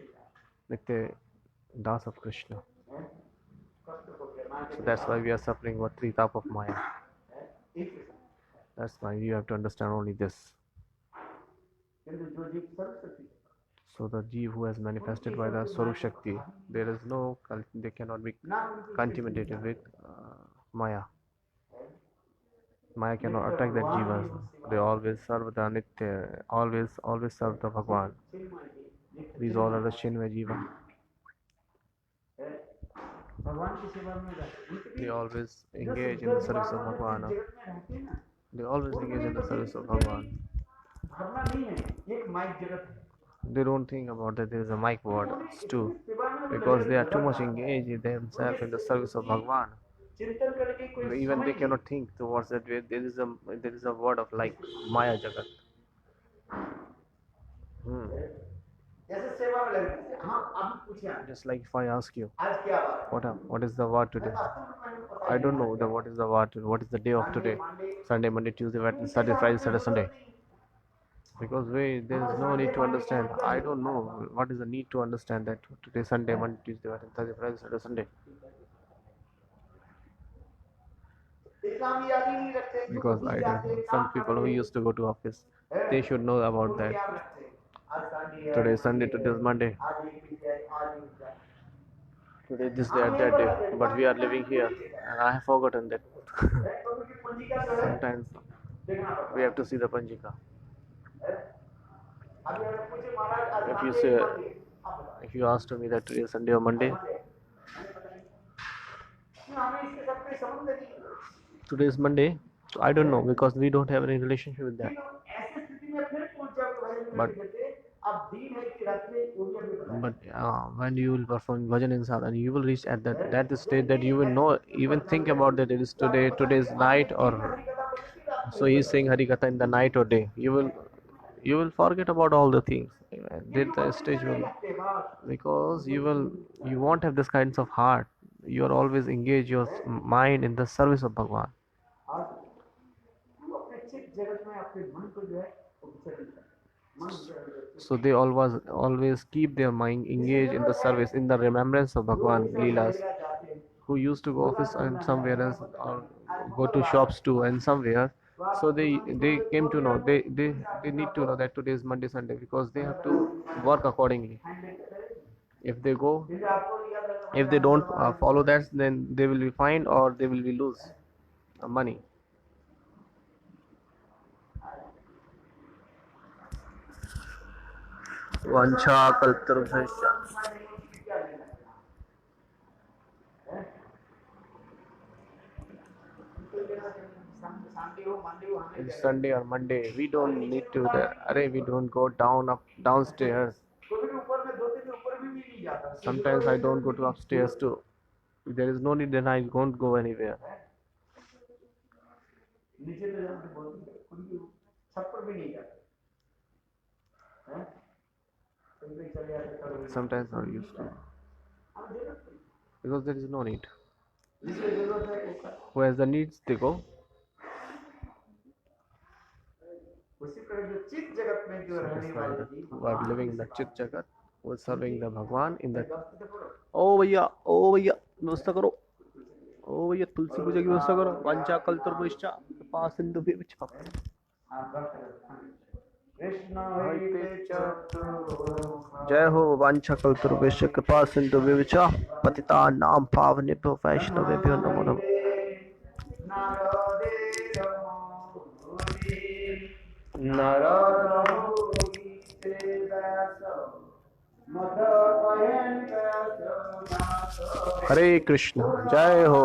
Nitya das of Krishna. So that's why we are suffering what three tap of Maya. That's why you have to understand only this. So the Jeev who has manifested by the Swarup Shakti, there is no, they cannot be contaminated with Maya. Maya cannot attack the Jivas. They always serve the Nitya, always serve the Bhagwan. These all are the Chinmay Jiva. They always engage in the service of Bhagwan. They always engage in the service of Bhagwan. They don't think about that there is a mic word too, because they are too much engaged in themselves in the service of Bhagwan. Even they cannot think towards that way. There is a word of like Maya Jagat. Just like if I ask you, what is the word today? I don't know what is the word today. What is the day of today? Sunday, Monday, Tuesday, Wednesday, Saturday, Friday, Saturday, Sunday. Because there is no need to understand. I don't know what is the need to understand that today Sunday, Monday, Tuesday, Wednesday, Thursday, Friday, Saturday, Sunday. इस्लामी याद ही नहीं रखते, because I don't know. Some people who used to go to office, they should know about that. Today is Sunday, today is Monday. Today this day, that day, but we are living here, and I have forgotten that. Sometimes we have to see the Panjika. If you asked me that today is Sunday or Monday, today is Monday, so I don't know because we don't have any relationship with that. But when you will perform bhajan in sadhana, and you will reach at that state that you will know, even think about that it is today's night, or so he is saying Hari Katha in the night or day. You will forget about all the things. The stage will, because you won't have this kinds of heart. You are always engage your mind in the service of Bhagwan. So they always keep their mind engaged in the service, in the remembrance of Bhagwan Leelas, who used to go office and somewhere else, or go to shops too and somewhere. So they came to know, they need to know that today is Monday, Sunday, because they have to work accordingly. If they go, if they don't follow that, then they will be fined or they will be lose money. Vancha kaltarvasya. It's Sunday or Monday, we don't need to we don't go downstairs. Sometimes I don't go to upstairs too. If there is no need, then I won't go anywhere. Sometimes I used to, because there is no need. Who has the needs, they go. Who are living in the Chit Jagat, who are serving the Bhagwan in the. ओ भैया व्यवस्था करो, ओ भैया तुलसी पूजा की व्यवस्था करो. वांछा कल्पतरुभ्यश्च कृपा सिन्धुभ्यश्च. जय हो. वांछा कल्पतरुभ्यश्च कृपा सिन्धुभ्यश्च पतितानां पावनेभ्यो वैष्णवेभ्यो नमो नमः. हरे कृष्ण. जय हो.